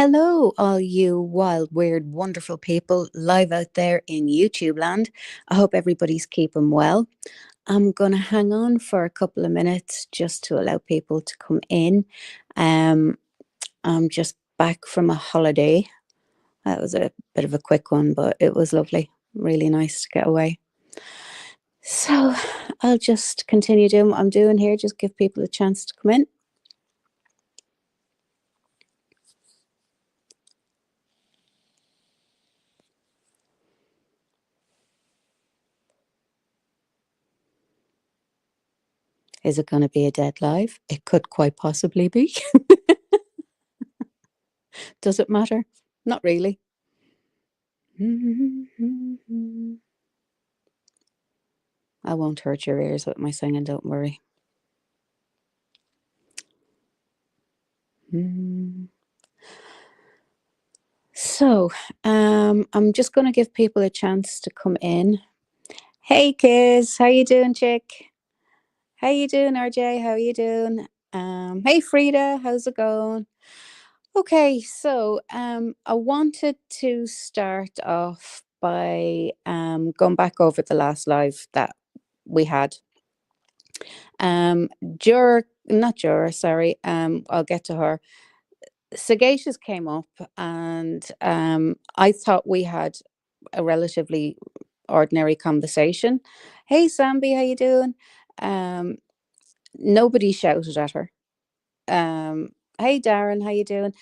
Hello, all you wild, weird, wonderful people live out there in YouTube land. I hope everybody's keeping well. I'm going to hang on for a couple of minutes just to allow people to come in. Um, I'm just back from a holiday. That was a bit of a quick one, but it was lovely. Really nice to get away. So I'll just continue doing what I'm doing here, just give people a chance to come in. Is it going to be a dead live? It could quite possibly be. Does it matter? Not really. I won't hurt your ears with my singing, don't worry. So, I'm just going to give people a chance to come in. Hey, Kiz, how you doing, chick? How you doing, RJ? How you doing? Hey, Frida, how's it going? Okay, so I wanted to start off by going back over the last live that we had. Not Jura, sorry. I'll get to her. Sagacious came up, and I thought we had a relatively ordinary conversation. Hey, Sambi, how you doing? Nobody shouted at her. Hey, Darren, how you doing?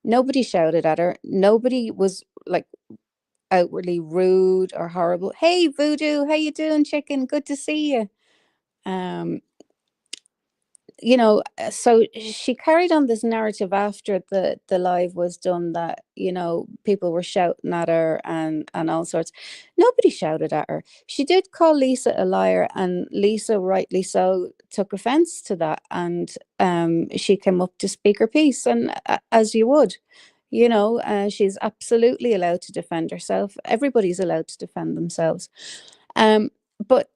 Nobody shouted at her. Nobody was like outwardly rude or horrible. Hey, Voodoo, how you doing, chicken? Good to see you. So she carried on this narrative after the live was done that people were shouting at her and all sorts. Nobody shouted at her. She did call Lisa a liar, and Lisa, rightly so, took offense to that, and she came up to speak her piece, and as you would. She's absolutely allowed to defend herself. Everybody's allowed to defend themselves. But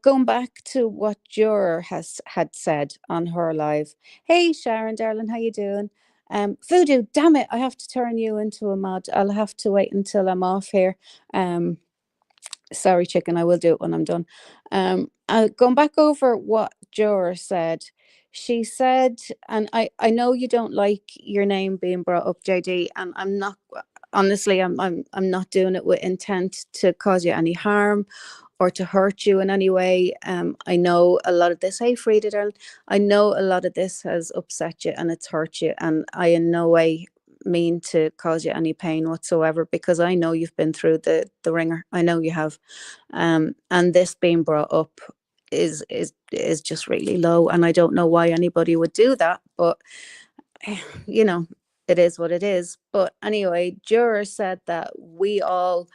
going back to what Juror had said on her live. Hey, Sharon, darling, how you doing? Voodoo, damn it, I have to turn you into a mod. I'll have to wait until I'm off here. Sorry, chicken, I will do it when I'm done. Going back over what Juror said. She said, and I know you don't like your name being brought up, JD, and I'm not. Honestly, I'm not doing it with intent to cause you any harm or to hurt you in any way. I know a lot of this. Hey, Frida, darling. I know a lot of this has upset you and it's hurt you, and I in no way mean to cause you any pain whatsoever, because I know you've been through the ringer. I know you have, and this being brought up is just really low, and I don't know why anybody would do that, but it is what it is. But anyway, Juror said that we all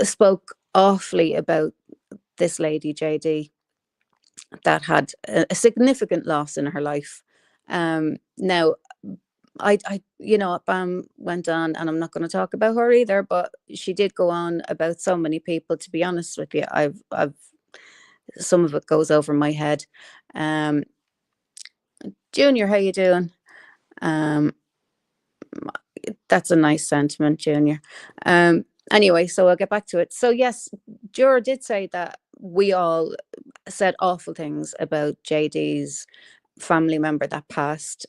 spoke awfully about this lady JD that had a significant loss in her life. Now, Bam went on, and I'm not going to talk about her either, but she did go on about so many people. To be honest with you, I've some of it goes over my head. Junior, how you doing? That's a nice sentiment, Junior. Anyway, so I'll get back to it. So yes, Juror did say that we all said awful things about JD's family member that passed,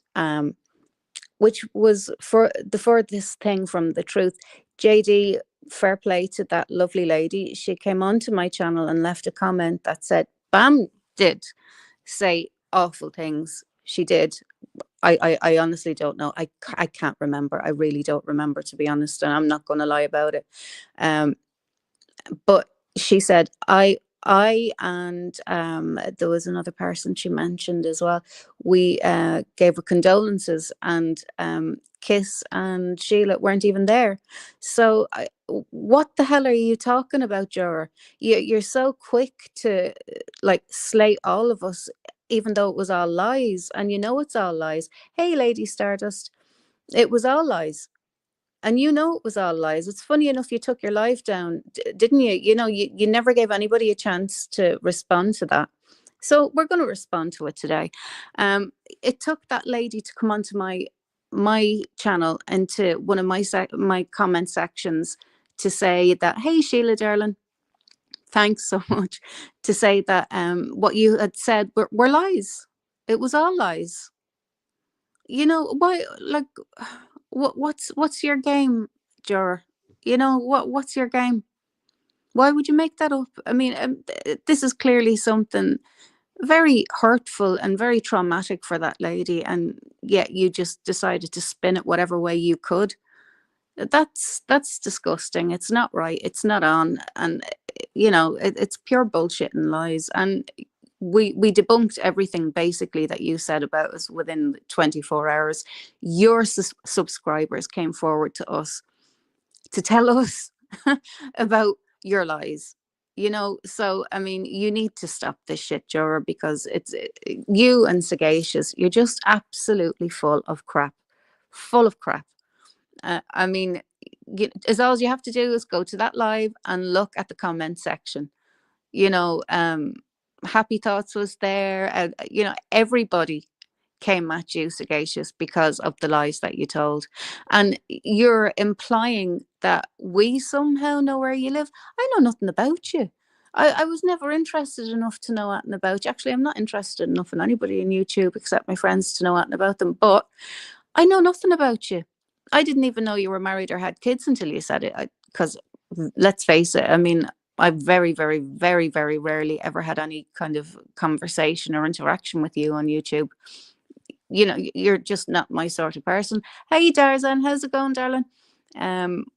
which was for the furthest thing from the truth. JD, fair play to that lovely lady. She came onto my channel and left a comment that said, Bam did say awful things. She did. I honestly don't know. I can't remember. I really don't remember, to be honest, and I'm not going to lie about it. But she said, I and there was another person she mentioned as well. We gave her condolences, and Kiss and Sheila weren't even there. So what the hell are you talking about, Juror? You're so quick to slate all of us, even though it was all lies, and it's all lies. Hey, Lady Stardust, it was all lies. And it was all lies. It's funny enough, you took your life down, didn't you? You never gave anybody a chance to respond to that. So we're going to respond to it today. It took that lady to come onto my my channel into one of my comment sections to say that, hey Sheila darling, thanks so much, to say that what you had said were lies. It was all lies. You know why? Like, what's your game, juror? You know what's your game? Why would you make that up? I mean, this is clearly something very hurtful and very traumatic for that lady, and yet you just decided to spin it whatever way you could. That's disgusting. It's not right. It's not on, and it's pure bullshit and lies. And we debunked everything basically that you said about us within 24 hours. Your subscribers came forward to us to tell us about your lies. So I mean, you need to stop this shit, Jura, because you and Sagacious, you're just absolutely full of crap. Full of crap. I mean, as all you have to do is go to that live and look at the comment section. you know um Happy Thoughts was there. Everybody came at you, Sagacious, because of the lies that you told. And you're implying that we somehow know where you live. I know nothing about you. I was never interested enough to know anything about you. Actually, I'm not interested enough in anybody in YouTube except my friends to know anything about them. But I know nothing about you. I didn't even know you were married or had kids until you said it. Because let's face it, I mean, I very, very, very, very rarely ever had any kind of conversation or interaction with you on YouTube. You're just not my sort of person. Hey, Darzan, how's it going, darling?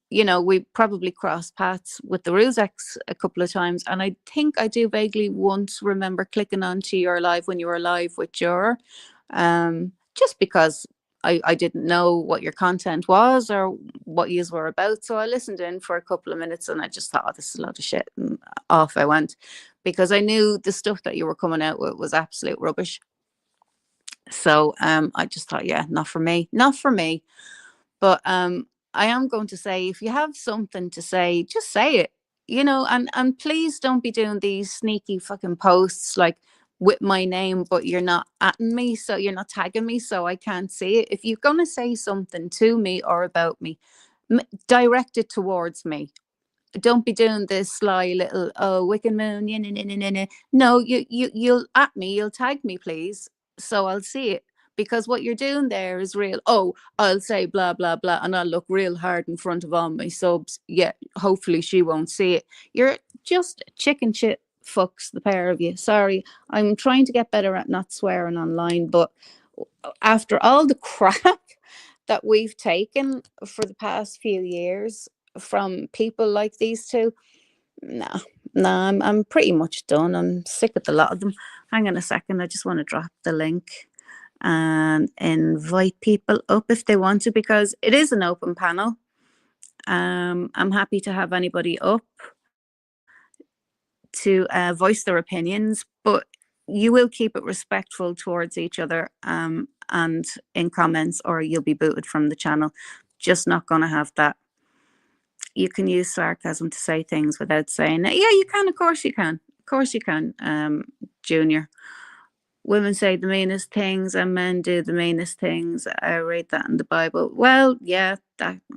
We probably crossed paths with the Rusex a couple of times, and I think I do vaguely once remember clicking onto your live when you were live with Jura, just because I didn't know what your content was or what yous were about. So I listened in for a couple of minutes and I just thought, oh, this is a load of shit. And off I went, because I knew the stuff that you were coming out with was absolute rubbish. So I just thought, yeah, not for me, not for me. But I am going to say, if you have something to say, just say it, and please don't be doing these sneaky fucking posts like with my name, but you're not atting me, so you're not tagging me, so I can't see it. If you're going to say something to me or about me, direct it towards me. Don't be doing this sly little, oh, Wicked Moon, no, you'll at me, you'll tag me, please, so I'll see it. Because what you're doing there is real. Oh, I'll say blah blah blah, and I'll look real hard in front of all my subs. Yeah, hopefully she won't see it. You're just chicken shit fucks, the pair of you. Sorry, I'm trying to get better at not swearing online, but after all the crap that we've taken for the past few years from people like these two, nah, I'm pretty much done. I'm sick of the lot of them. Hang on a second, I just want to drop the link and invite people up if they want to, because it is an open panel. I'm happy to have anybody up to voice their opinions, but you will keep it respectful towards each other, and in comments, or you'll be booted from the channel. Just not going to have that. You can use sarcasm to say things without saying it. Yeah, you can. Of course you can. Of course you can, Junior. Women say the meanest things and men do the meanest things. I read that in the Bible. Well, yeah,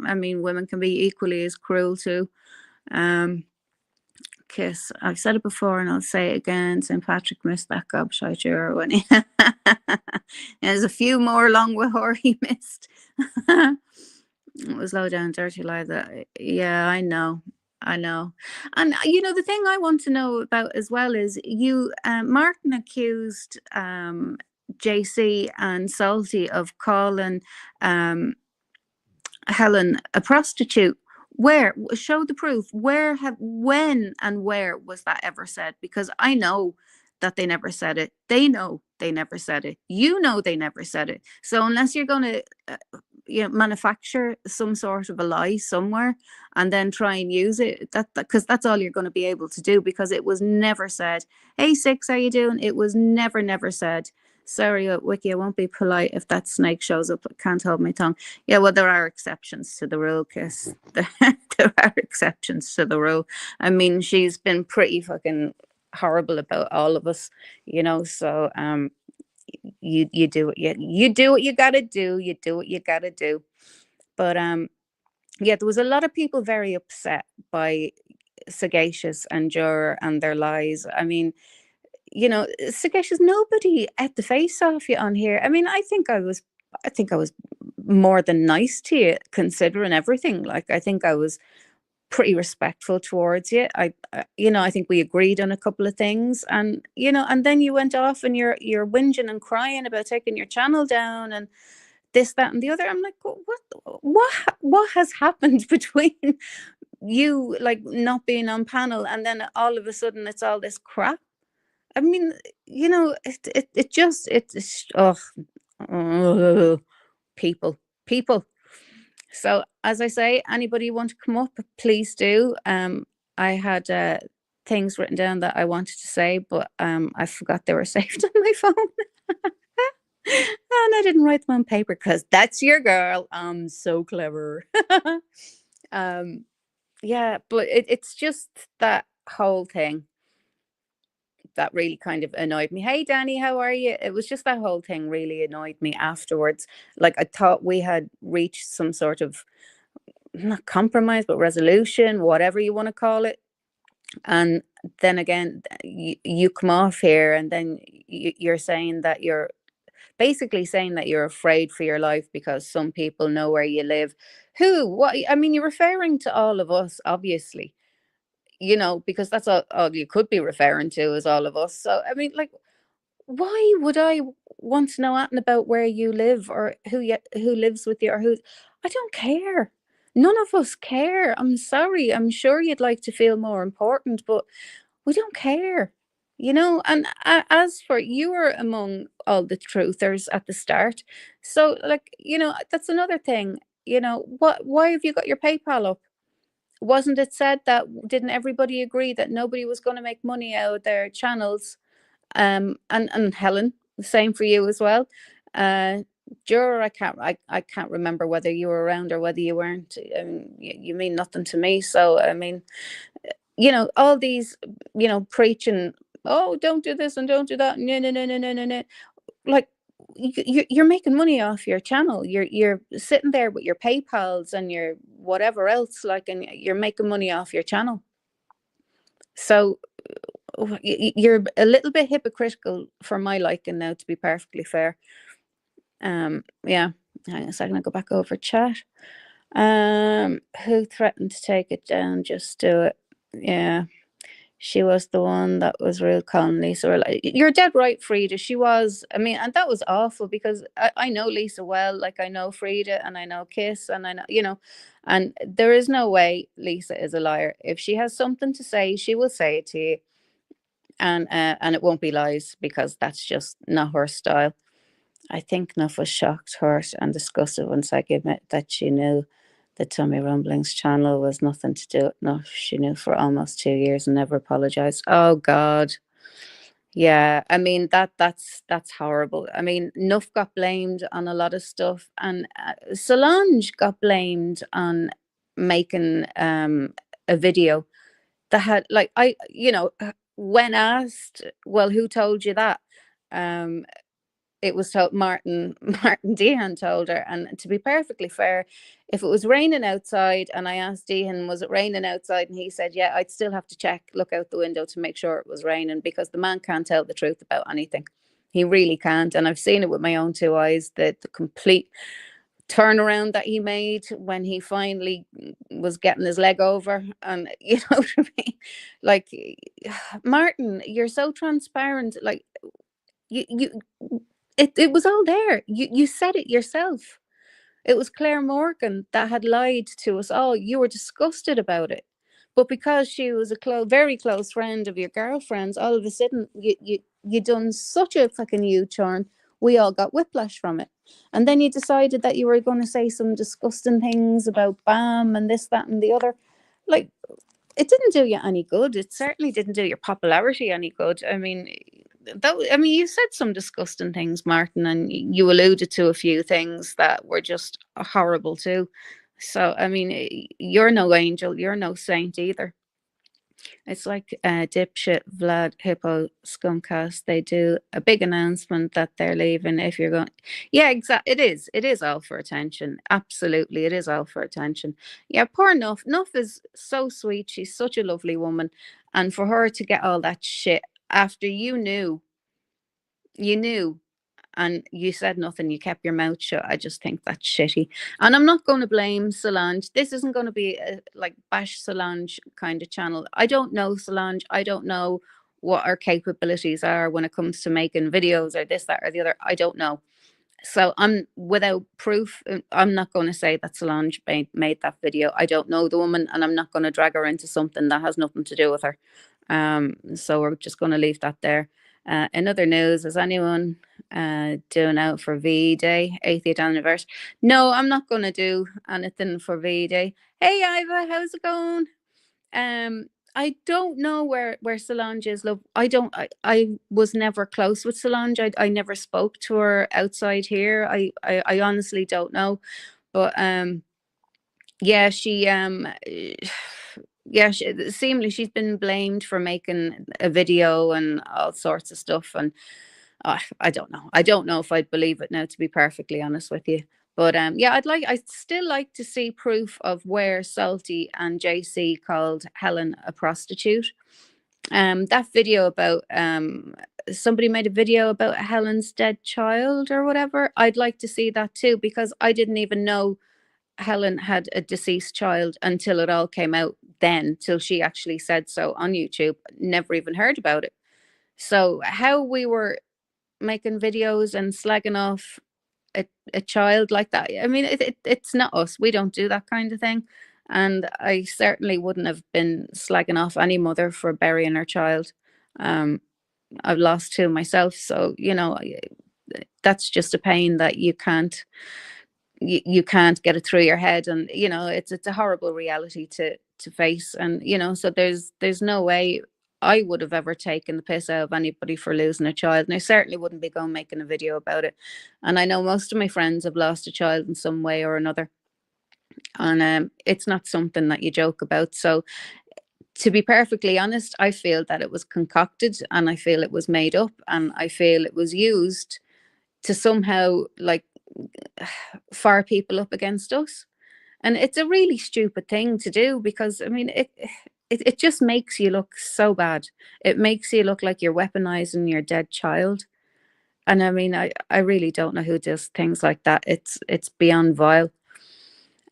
women can be equally as cruel too. Kiss. I've said it before and I'll say it again. St. Patrick missed that gobshite when he there's a few more along with her he missed. It was low down dirty lie that, yeah, I know. And the thing I want to know about as well is Martin accused JC and Salty of calling Helen a prostitute. Where? Show the proof. When and where was that ever said? Because I know that they never said it. They know they never said it. You know they never said it. So unless you're going to manufacture some sort of a lie somewhere and then try and use it, because that's all you're going to be able to do, because it was never said. Hey Six, how you doing? It was never said. Sorry, Wiki, I won't be polite if that snake shows up. I can't hold my tongue. Yeah, well, there are exceptions to the rule, Kiss. There are exceptions to the rule. I mean, she's been pretty fucking horrible about all of us, so you do what you do what you gotta do. You do what you gotta do. But yeah, there was a lot of people very upset by Sagacious and Jur and their lies. I mean, Sagacious, nobody at the face off you on here. I mean, I think I was more than nice to you considering everything. Like, I think I was pretty respectful towards you. I think we agreed on a couple of things, and and then you went off and you're whinging and crying about taking your channel down and this, that, and the other. I'm like, what has happened between you like not being on panel and then all of a sudden it's all this crap? I mean, it's oh, people. So as I say, anybody want to come up, please do. I had things written down that I wanted to say, but I forgot they were saved on my phone. And I didn't write them on paper because that's your girl. I'm so clever. Yeah, but it's just that whole thing that really kind of annoyed me. Hey, Danny, how are you? It was just that whole thing really annoyed me afterwards. Like, I thought we had reached some sort of, not compromise, but resolution, whatever you want to call it. And then again, you come off here and then you're saying that you're basically saying that you're afraid for your life because some people know where you live. Who? What? I mean, you're referring to all of us, obviously, because that's all you could be referring to is all of us. So, I mean, like, why would I want to know anything about where you live or who lives with you or who? I don't care. None of us care. I'm sorry. I'm sure you'd like to feel more important, but we don't care. And as for you were among all the truthers at the start. So, like, that's another thing. Why have you got your PayPal up? Wasn't it said that didn't everybody agree that nobody was going to make money out of their channels? And Helen, the same for you as well. Juror, I can't remember whether you were around or whether you weren't. You mean nothing to me. So, I mean, all these, preaching, oh, don't do this and don't do that. No, no, no, no, no, no, no. Like, you're making money off your channel. You're sitting there with your PayPals and your whatever else, like, and you're making money off your channel. So you're a little bit hypocritical for my liking now, to be perfectly fair. Yeah. Hang on a second, I'll go back over chat. Who threatened to take it down? Just do it. Yeah. She was the one that was real calm, Lisa. Like, you're dead right, Frida. She was. I mean, and that was awful because I know Lisa well. Like, I know Frida and I know Kiss and I know, and there is no way Lisa is a liar. If she has something to say, she will say it to you. And it won't be lies because that's just not her style. I think Nuff was shocked, hurt, and disgusted when Saggy admitted that she knew the Tummy Rumblings channel was nothing to do with Nuff. She knew for almost 2 years and never apologized. Oh God. Yeah, I mean that's horrible. I mean, Nuff got blamed on a lot of stuff, and Solange got blamed on making a video that had, like, when asked, well, who told you that? It was told Martin Dehan told her. And to be perfectly fair, if it was raining outside and I asked Dehan, was it raining outside? And he said, yeah, I'd still have to look out the window to make sure it was raining, because the man can't tell the truth about anything. He really can't. And I've seen it with my own two eyes, the complete turnaround that he made when he finally was getting his leg over. And you know what I mean? Like, Martin, you're so transparent. Like, it was all there. You said it yourself. It was Claire Morgan that had lied to us all. You were disgusted about it, but because she was a very close friend of your girlfriend's, all of a sudden you done such a fucking U-turn. We all got whiplash from it, and then you decided that you were going to say some disgusting things about BAM and this, that, and the other. Like, it didn't do you any good. It certainly didn't do your popularity any good. I mean, you said some disgusting things, Martin, and you alluded to a few things that were just horrible too. So, I mean, you're no angel, you're no saint either. It's like dipshit Vlad Hippo Scumcast. They do a big announcement that they're leaving. If you're going, yeah, exactly. It is. It is all for attention. Absolutely, it is all for attention. Yeah, poor Nuff. Nuff is so sweet. She's such a lovely woman, and for her to get all that shit after you knew, and you said nothing, you kept your mouth shut. I just think that's shitty. And I'm not going to blame Solange. This isn't going to be a, like, bash Solange kind of channel. I don't know Solange. I don't know what her capabilities are when it comes to making videos or this, that, or the other. I don't know. So I'm without proof. I'm not going to say that Solange made that video. I don't know the woman, and I'm not going to drag her into something that has nothing to do with her. So we're just going to leave that there. In other news, is anyone doing out for V Day, 80th anniversary? No, I'm not going to do anything for V Day. Hey, Iva, how's it going? I don't know where Solange is. Love, I was never close with Solange. I never spoke to her outside here. I honestly don't know, but yeah, yeah, seemingly she's been blamed for making a video and all sorts of stuff, and I don't know. I don't know if I'd believe it now, to be perfectly honest with you. But yeah, I'd still like to see proof of where Salty and JC called Helen a prostitute. That video about somebody made a video about Helen's dead child or whatever. I'd like to see that too, because I didn't even know Helen had a deceased child until it all came out then, till she actually said so on YouTube. Never even heard about it. So how we were making videos and slagging off a child like that, I mean, it's not us. We don't do that kind of thing. And I certainly wouldn't have been slagging off any mother for burying her child. I've lost two myself, so that's just a pain that you can't get it through your head, and it's a horrible reality to face. And so there's no way I would have ever taken the piss out of anybody for losing a child, and I certainly wouldn't be going making a video about it. And I know most of my friends have lost a child in some way or another, and it's not something that you joke about. So to be perfectly honest, I feel that it was concocted, and I feel it was made up, and I feel it was used to somehow, like, fire people up against us. And it's a really stupid thing to do, because I mean, it just makes you look so bad. It makes you look like you're weaponizing your dead child. And I mean, I really don't know who does things like that. It's beyond vile.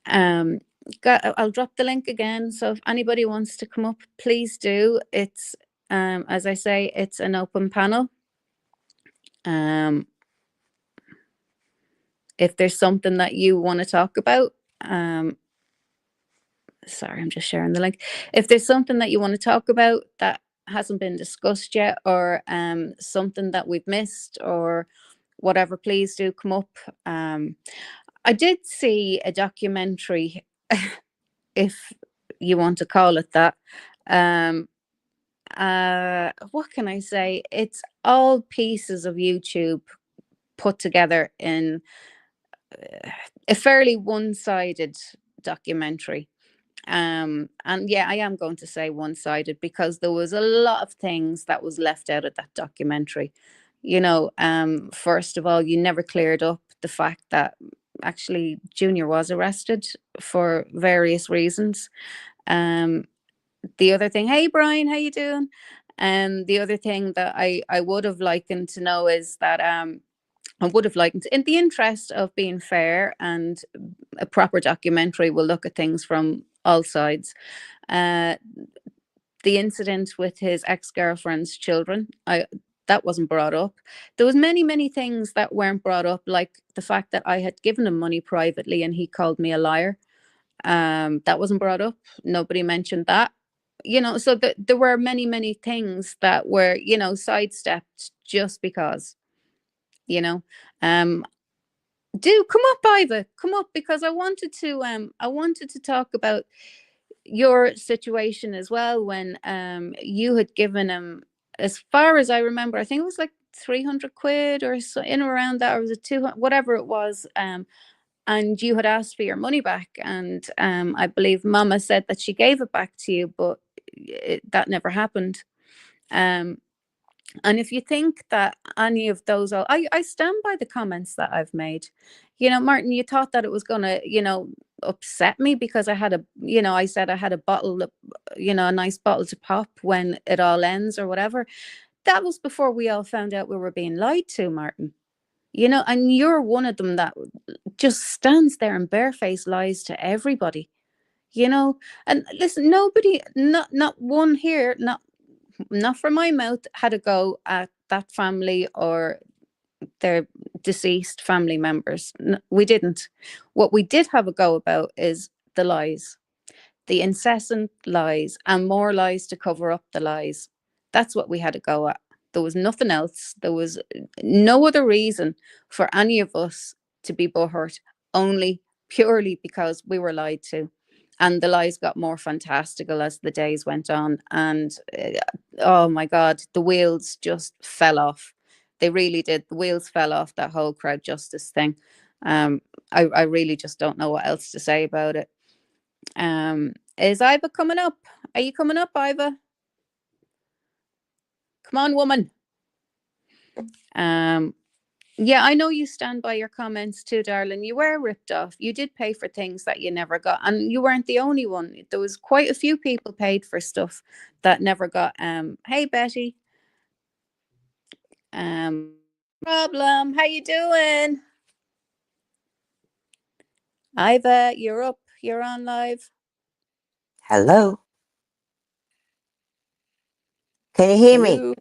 I'll drop the link again, so if anybody wants to come up, please do. It's as I say, it's an open panel. If there's something that you want to talk about, sorry, I'm just sharing the link. If there's something that you want to talk about that hasn't been discussed yet, or something that we've missed or whatever, please do come up. I did see a documentary, if you want to call it that. What can I say? It's all pieces of YouTube put together in a fairly one-sided documentary. And yeah, I am going to say one-sided, because there was a lot of things that was left out of that documentary. First of all, you never cleared up the fact that actually Junior was arrested for various reasons. The other thing, hey Brian, how you doing? And the other thing that I would have liked to know is that I would have liked, in the interest of being fair and a proper documentary will look at things from all sides. The incident with his ex-girlfriend's children, that wasn't brought up. There was many things that weren't brought up, like the fact that I had given him money privately and he called me a liar. That wasn't brought up. Nobody mentioned that. So there were many things that were, sidestepped just because. Do come up, Iva, come up, because I wanted to talk about your situation as well, when you had given him, as far as I remember, I think it was like 300 quid or so, in around that, or was it 200, whatever it was, and you had asked for your money back, and I believe Mama said that she gave it back to you, but that never happened. And if you think that any of those, I stand by the comments that I've made. Martin, you thought that it was going to, upset me because I had I said I had a bottle, a nice bottle to pop when it all ends or whatever. That was before we all found out we were being lied to, Martin. And you're one of them that just stands there and barefaced lies to everybody. And listen, nobody, not one here, not from my mouth, had a go at that family or their deceased family members. We didn't. What we did have a go about is the lies, the incessant lies, and more lies to cover up the lies. That's what we had to go at. There was nothing else. There was no other reason for any of us to be butthurt, only purely because we were lied to. And the lies got more fantastical as the days went on. And oh my God, the wheels just fell off. They really did. The wheels fell off that whole crowd justice thing. I really just don't know what else to say about it. Is Iva coming up? Are you coming up, Iva? Come on, woman. Yeah, I know you stand by your comments too, darling. You were ripped off. You did pay for things that you never got, and you weren't the only one. There was quite a few people paid for stuff that never got. Hey, Betty. Problem. How you doing? Iva, you're up. You're on live. Hello. Can you hear me?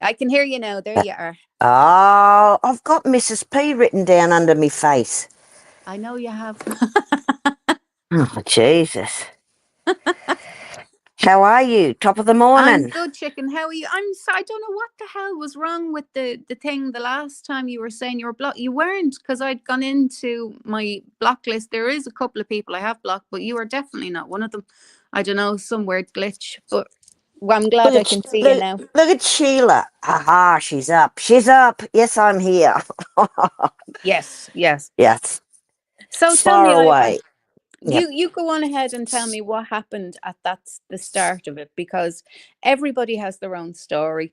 I can hear you now. There you are. Oh, I've got Mrs. P written down under me face. I know you have. Oh, Jesus. How are you? Top of the morning. I'm good, chicken. How are you? I don't know what the hell was wrong with the thing the last time you were saying you were blocked. You weren't, because I'd gone into my block list. There is a couple of people I have blocked, but you are definitely not one of them. I don't know, some weird glitch, but I'm glad I can see you now. Look at Sheila. Aha, she's up. She's up. Yes, I'm here. Yes, yes. Yes. So far tell me, away. Yep. You go on ahead and tell me what happened at the start of it, because everybody has their own story,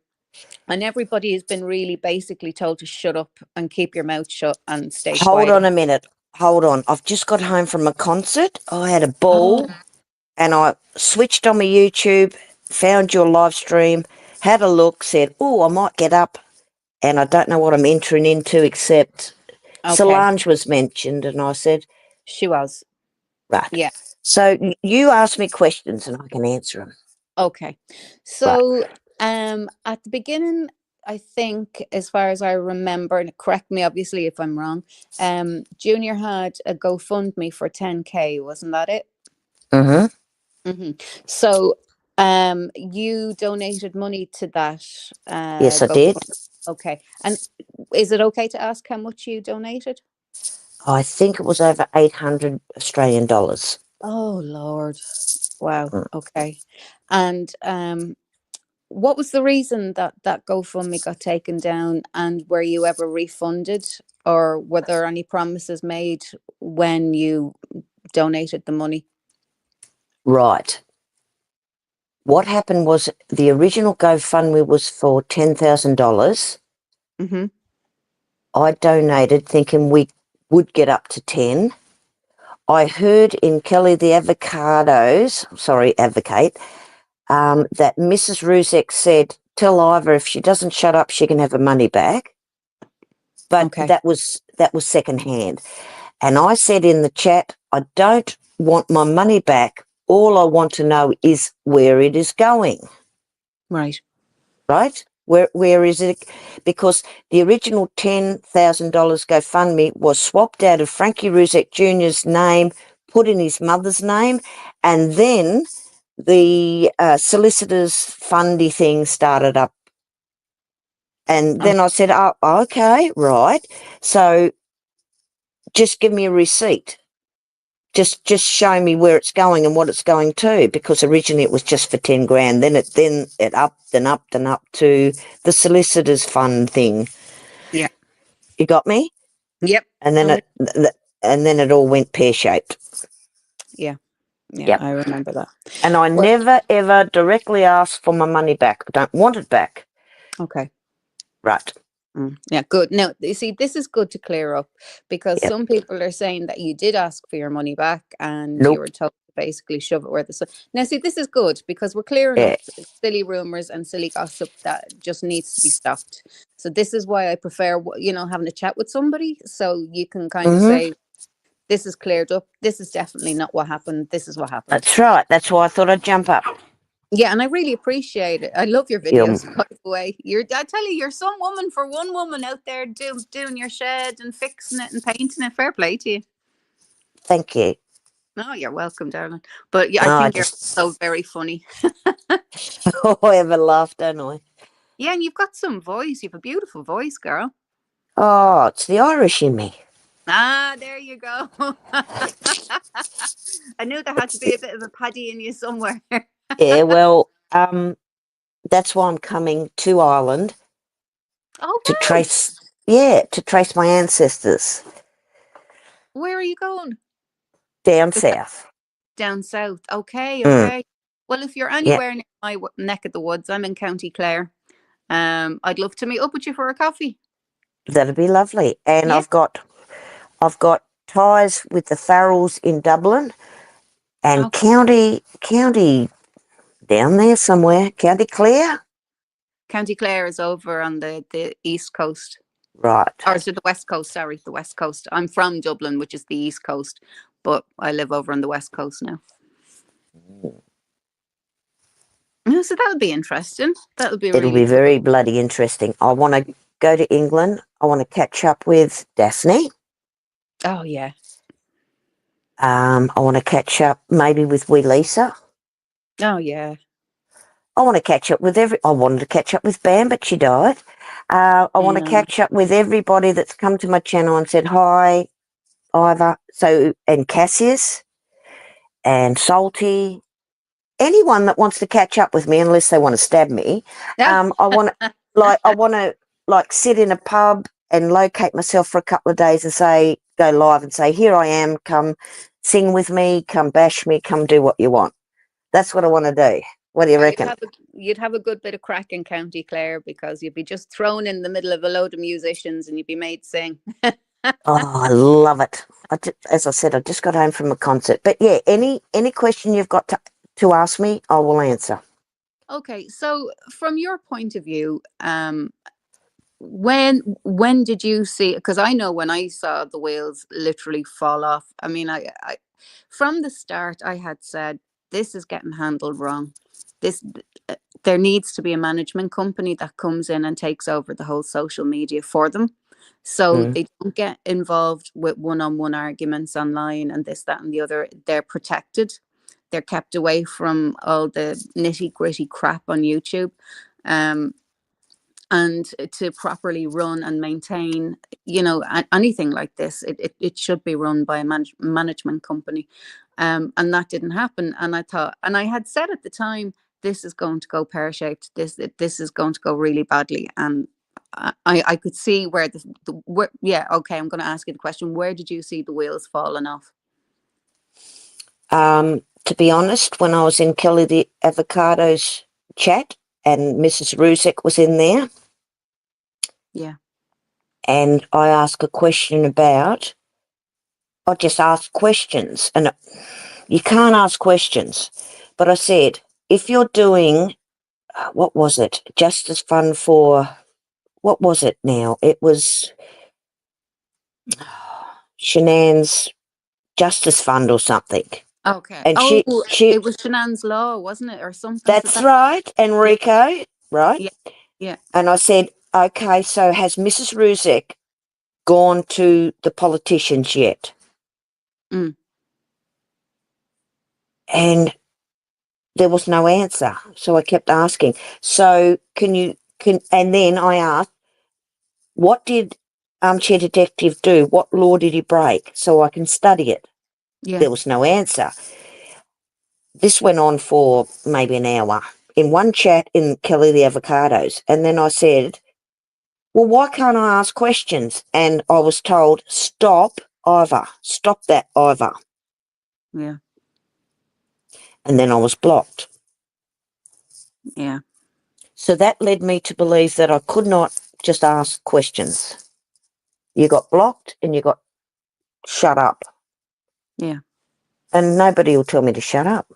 and everybody has been really basically told to shut up and keep your mouth shut and stay quiet. Hold on a minute. Hold on. I've just got home from a concert. I had a ball and I switched on my YouTube, found your live stream, had a look, said, oh, I might get up, and I don't know what I'm entering into, except Solange was mentioned, and I said... She was. Right. Yeah. So you ask me questions and I can answer them. Okay. So at the beginning, I think, as far as I remember, and correct me obviously if I'm wrong, Junior had a GoFundMe for 10K, wasn't that it? So you donated money to that? Yes, I did. Okay. And is it okay to ask how much you donated? I think it was over 800 Australian dollars. Oh, Lord. Wow. Okay. And what was the reason that GoFundMe got taken down, and were you ever refunded, or were there any promises made when you donated the money? Right. What happened was the original GoFundMe was for $10,000. I donated thinking we would get up to 10. I heard in Kelly the Advocate, that Mrs. Ruzek said, tell Iva if she doesn't shut up, she can have her money back. But that was secondhand. And I said in the chat, I don't want my money back. All I want to know is where it is going. Right. Right? Where is it? Because the original $10,000 GoFundMe was swapped out of Frankie Ruzek Jr.'s name, put in his mother's name, and then the solicitors fundy thing started up. And then I said, oh, okay, right. So just give me a receipt. Just show me where it's going and what it's going to, because originally it was just for 10 grand. Then it upped and upped and up to the solicitors fund thing. Yeah. You got me? Yep. And then it all went pear-shaped. Yeah. Yeah, Yep. I remember that. And I Well, never, ever directly ask for my money back. I don't want it back. okay. Right. Yeah, good. Now, you see, this is good to clear up because Yep. some people are saying that you did ask for your money back and you Nope. were told to basically shove it where the sun. Now, see, this is good because we're clearing Yeah. up silly rumors and silly gossip that just needs to be stopped. So this is why I prefer, having a chat with somebody so you can kind of Mm-hmm. say, this is cleared up. This is definitely not what happened. This is what happened. That's right. That's why I thought I'd jump up. Yeah, and I really appreciate it. I love your Yeah. videos, by the way. I tell you, you're some woman for one woman out there doing your shed and fixing it and painting it. Fair play to you. Thank you. Oh, you're welcome, darling. But yeah, I Oh, I think you're so just very funny. I ever laugh, don't I? Yeah, and you've got some voice. You've a beautiful voice, girl. Oh, it's the Irish in me. Ah, there you go. I knew there had to It's be the, a bit of a paddy in you somewhere. yeah, well, that's why I'm coming to Ireland Oh, to wow. trace my ancestors Where are you going? down Is that south. down south? Okay, Mm, okay. Well, if you're yeah, anywhere near my neck of the woods, I'm in County Clare. I'd love to meet up with you for a coffee. that'd be lovely. And Yeah. I've got ties with the Farrells in Dublin and Okay. county down there somewhere. County Clare? County Clare is over on the east coast. Right. Or to the west coast, sorry, the west coast. I'm from Dublin, which is the east coast, but I live over on the west coast now. Yeah, so that'll be interesting. That'll be It'll really be cool. very bloody interesting. I want to go to England. I want to catch up with Daphne. Oh yeah. I want to catch up maybe with wee Lisa. Oh yeah. I want to catch up with I wanted to catch up with Bam, but she died. I want to Yeah. catch up with everybody that's come to my channel and said hi, Ivor. So, and Cassius and Salty, anyone that wants to catch up with me, unless they want to stab me. Yeah. I want to, like sit in a pub and locate myself for a couple of days and go live and say, here I am, come sing with me, come bash me, come do what you want. That's what I want to do. What do you Oh, reckon? you'd have a good bit of crack in County Clare because you'd be just thrown in the middle of a load of musicians and you'd be made sing. Oh, I love it. As I said, I just got home from a concert. But yeah, any question you've got to ask me, I will answer. Okay, so from your point of view, when did you see, because I know when I saw the wheels literally fall off, I mean, I from the start I had said this is getting handled wrong. This uh, there needs to be a management company that comes in and takes over the whole social media for them, so Mm. they don't get involved with one-on-one arguments online and this, that, and the other. They're protected. They're kept away from all the nitty-gritty crap on YouTube. Um, and to properly run and maintain, anything like this, it should be run by a management company. And that didn't happen, and I thought, and I had said at the time, this is going to go pear-shaped, this is going to go really badly. And I could see where yeah, okay, I'm going to ask you the question, where did you see the wheels falling off? To be honest, when I was in Kelly the Avocado's chat and Mrs. Ruzek was in there, Yeah. and I asked a question I just asked questions, and you can't ask questions. But I said, if you're doing, what was it? Justice Fund for, what was it now? It was Shanann's Justice Fund or something. Okay. And Oh, she, it was Shanann's Law, wasn't it, or something to that's that? right, Yeah, Enrico, right? yeah, yeah. And I said, okay, so has Mrs. Ruzek gone to the politicians yet? Mm. And there was no answer. So I kept asking. So and then I asked, what did Armchair Detective do? What law did he break? So I can study it. Yeah. There was no answer. This went on for maybe an hour in one chat in Kelly the Avocados. And then I said, well, why can't I ask questions? And I was told, stop, Ivor. Stop that, Ivor. Yeah. and then I was blocked. Yeah. So that led me to believe that I could not just ask questions. You got blocked and you got shut up. Yeah. And nobody will tell me to shut up.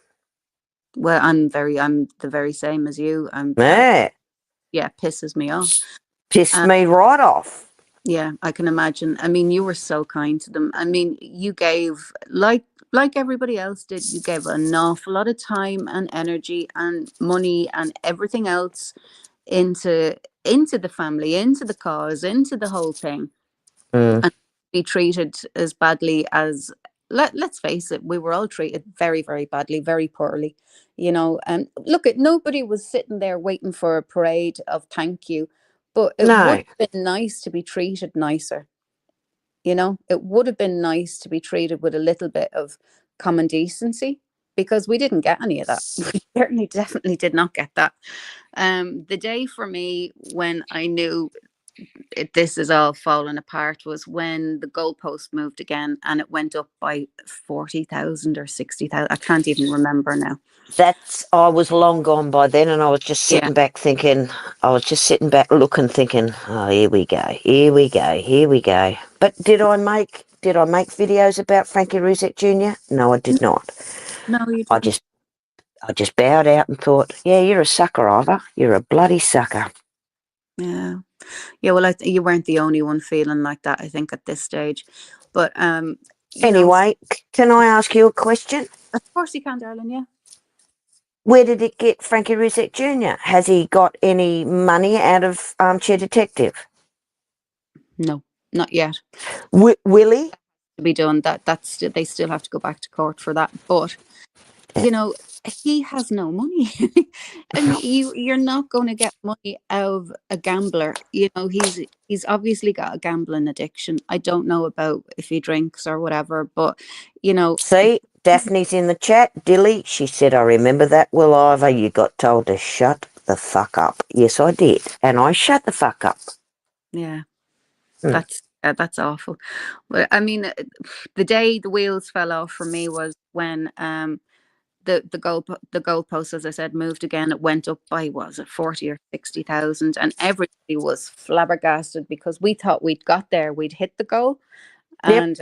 Well, I'm the very same as you. Yeah. Yeah, pisses me off. Pissed me right off. Yeah, I can imagine. I mean, you were so kind to them. I mean, you gave like everybody else did, you gave an awful lot of time and energy and money and everything else into the family, into the cause, into the whole thing. Mm. And be treated as badly as let's face it, we were all treated very, very badly, very poorly, you know. And look, at nobody was sitting there waiting for a parade of thank you, but it No. would have been nice to be treated nicer. You know, it would have been nice to be treated with a little bit of common decency, because we didn't get any of that. We certainly definitely did not get that. The day for me when I knew this is all falling apart was when the goalpost moved again, and it went up by 40,000 or 60,000. I can't even remember now. I was long gone by then, and I was just sitting back thinking, looking, thinking, oh, here we go, here we go, here we go. But did I make videos about Frankie Ruzek Jr.? No, I did not. No, you I didn't. just bowed out and thought, yeah, you're a sucker, Ivor. You're a bloody sucker. Yeah. Yeah, well, you weren't the only one feeling like that, I think, at this stage. But anyway, can I ask you a question? Of course you can, darling. Yeah. Where did it get Frankie Ruzek Jr.? Has he got any money out of Armchair Detective? No, not yet. Will he? To be done. That's they still have to go back to court for that. But you know, he has no money. And you're not going to get money out of a gambler. You know, he's obviously got a gambling addiction. I don't know about if he drinks or whatever, but you know. See, Daphne's in the chat. Dilly, she said, I remember that, Will Ivor. You got told to shut the fuck up. Yes, I did. And I shut the fuck up. Yeah. That's awful. Well, I mean, the day the wheels fell off for me was when the goalpost, as I said, moved again. It went up by, was it 40 or 60,000, and everybody was flabbergasted because we thought we'd got there, we'd hit the goal, and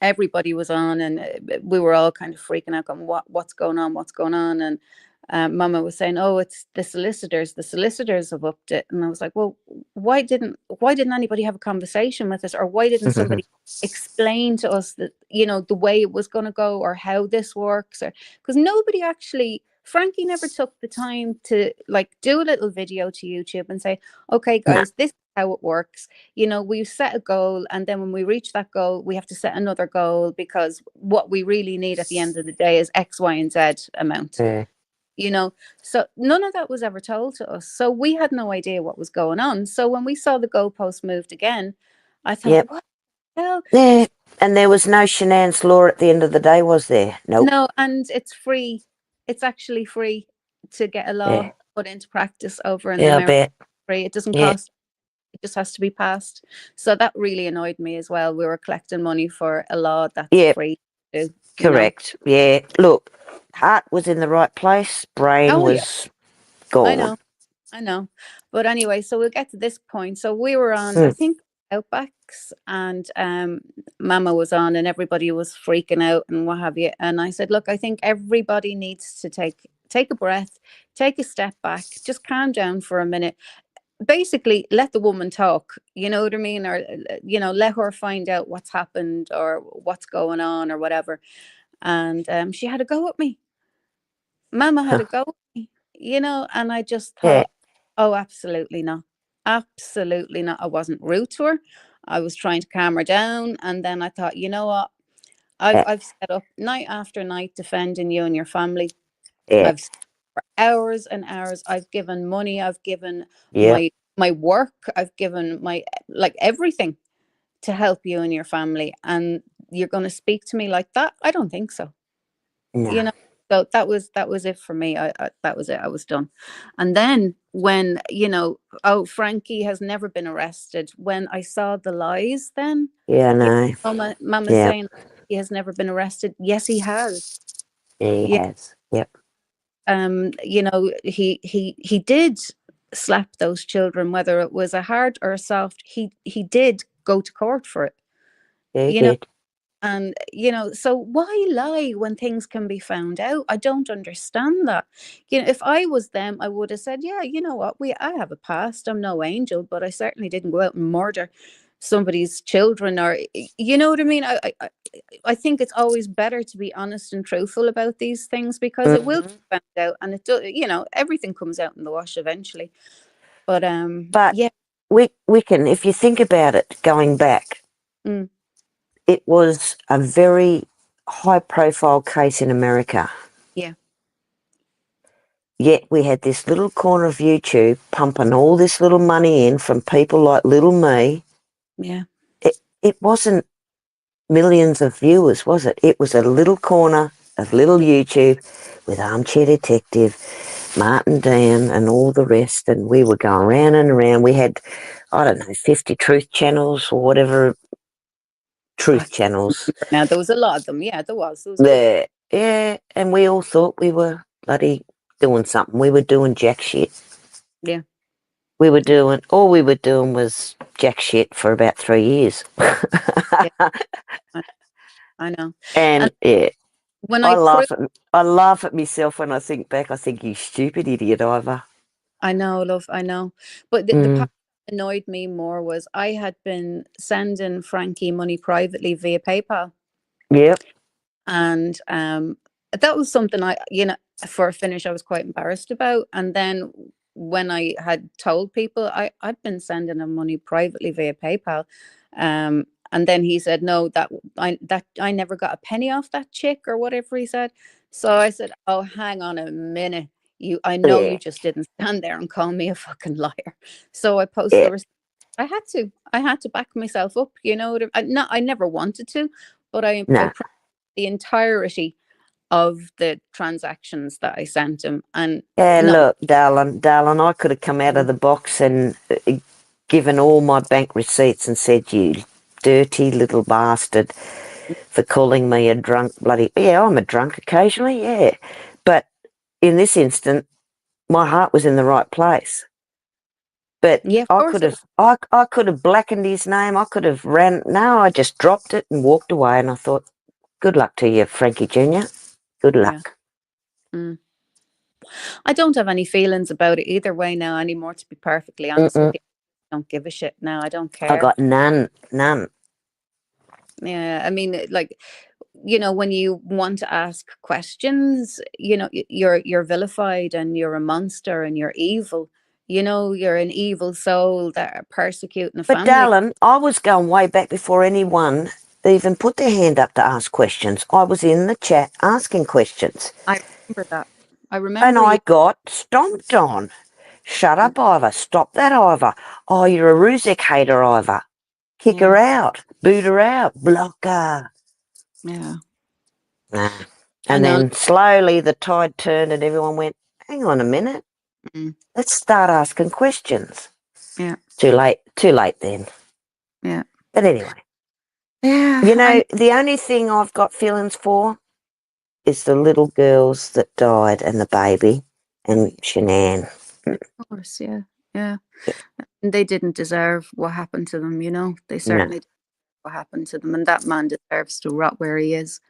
everybody was on, and we were all kind of freaking out, going, what's going on? And Mama was saying, oh, it's the solicitors have upped it. And I was like, well, why didn't anybody have a conversation with us, or why didn't somebody explain to us that, you know, the way it was going to go, or how this works? Or because nobody actually, Frankie never took the time to like do a little video to YouTube and say, okay guys, this is how it works. You know, we set a goal, and then when we reach that goal, we have to set another goal, because what we really need at the end of the day is X, Y, and Z amount. You know, so none of that was ever told to us. So we had no idea what was going on. So when we saw the goalpost moved again, I thought, what the hell? Yeah. And there was no Shenan's law at the end of the day, was there? Nope. No, and it's free. It's actually free to get a law put into practice over in America. I bet. Free. It doesn't cost. It just has to be passed. So that really annoyed me as well. We were collecting money for a law that's free to do. Correct. You know? Yeah. Look, heart was in the right place. Brain was gone. I know. But anyway, so we'll get to this point. So we were on, I think, Outbacks, and Mama was on, and everybody was freaking out and what have you. And I said, look, I think everybody needs to take a breath, take a step back, just calm down for a minute. Basically, let the woman talk, you know what I mean? Or, you know, let her find out what's happened or what's going on or whatever. And she had a go at me. Mama had a go at me, you know, and I just thought, oh, absolutely not. Absolutely not. I wasn't rude to her. I was trying to calm her down. And then I thought, you know what? I've set up night after night defending you and your family. I've for hours and hours. I've given money. I've given my work. I've given my everything to help you and your family. And you're going to speak to me like that? I don't think so. No. You know. So that was it for me. I that was it. I was done. And then when, you know, oh, Frankie has never been arrested. When I saw the lies, then no. Mama saying he has never been arrested. Yes, he has. Yeah, he Yeah. has. Yep. You know, he did slap those children, whether it was a hard or a soft. He did go to court for it. Yeah, he You know, did. and you know, so why lie when things can be found out? I don't understand that. You know, if I was them, I would have said, yeah, you know what, I have a past. I'm no angel, but I certainly didn't go out and murder somebody's children, or you know what I mean. I think it's always better to be honest and truthful about these things, because it will be Mhm. found out, and it do, you know, everything comes out in the wash eventually. But But yeah. we can, if you think about it, going back, Mm, it was a very high profile case in America. yeah. Yet we had this little corner of YouTube pumping all this little money in from people like little me. Yeah. It wasn't millions of viewers, was it? It was a little corner of little YouTube with Armchair Detective, Martin Dan, and all the rest. And we were going round and around. We had, I don't know, 50 truth channels or whatever I truth can't channels remember now, there was a lot of them. Yeah, there was a good. there. Yeah. And we all thought we were bloody doing something. We were doing jack shit. Yeah. All we were doing was jack shit for about 3 years. Yeah. I, I know. And And yeah, when I I laugh at I laugh at myself when I think back. I think, you stupid idiot, Ivor. I know, love, I know. But the Mm. part that annoyed me more was I had been sending Frankie money privately via PayPal. Yep. And that was something I, you know, for a finish, I was quite embarrassed about. And then when I had told people I'd been sending him money privately via PayPal, and then he said, no, that I never got a penny off that chick, or whatever he said. So I said, oh, hang on a minute. I know Yeah. you just didn't stand there and call me a fucking liar. So I posted Yeah. the receipt. I had to back myself up, you know. I never wanted to, but I No. printed the entirety of the transactions that I sent him, and Yeah. not. Look, darling, I could have come out of Mm, the box and given all my bank receipts and said, "You dirty little bastard, for calling me a drunk bloody." Yeah, I'm a drunk occasionally. Yeah, but in this instant, my heart was in the right place. But yeah, of I course could it have, was. I could have blackened his name. I could have ran. No, I just dropped it and walked away. And I thought, good luck to you, Frankie Junior. Good Yeah. luck. Mm. I don't have any feelings about it either way now anymore, to be perfectly honest with Mm-mm. you. I don't give a shit now. I don't I care. got none, none. Yeah, I mean, like, you know, when you want to ask questions, you know, you're vilified, and you're a monster, and you're evil. You know, you're an evil soul that are persecuting a But family. darling, I was going way back before anyone even put their hand up to ask questions. I was in the chat asking questions, I remember that. I and remember you. I got stomped on. Shut Mm, up, Ivor. Stop that, Ivor. Oh, you're a Ruzek hater, Ivor. Kick her yeah, out. Boot her out. Block her. yeah. Nah. I And know. then slowly the tide turned and everyone went, hang on a minute. Mm, Let's start asking questions. yeah, Too late then. yeah, But anyway, yeah. you know, the only thing I've got feelings for is the little girls that died and the baby and Shanann. Of course, yeah, yeah. And they didn't deserve what happened to them. You know, they No. certainly did what happened to them, and that man deserves to rot where he is.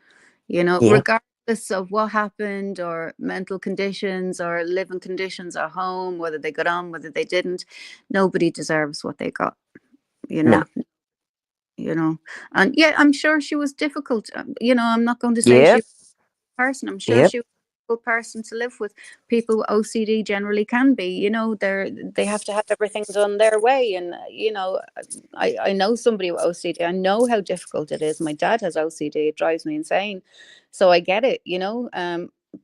You know, Yeah. regardless of what happened, or mental conditions, or living conditions at home, whether they got on, whether they didn't, nobody deserves what they got. You No. know, you know, and yeah, I'm sure she was difficult. You know, I'm not going to say she Yep. was a person. I'm sure Yep. she was a difficult person to live with. People with OCD generally can be. You know, they have to have everything done their way, and you know, I know somebody with OCD. I know how difficult it is. My dad has OCD. It drives me insane. So I get it. You know,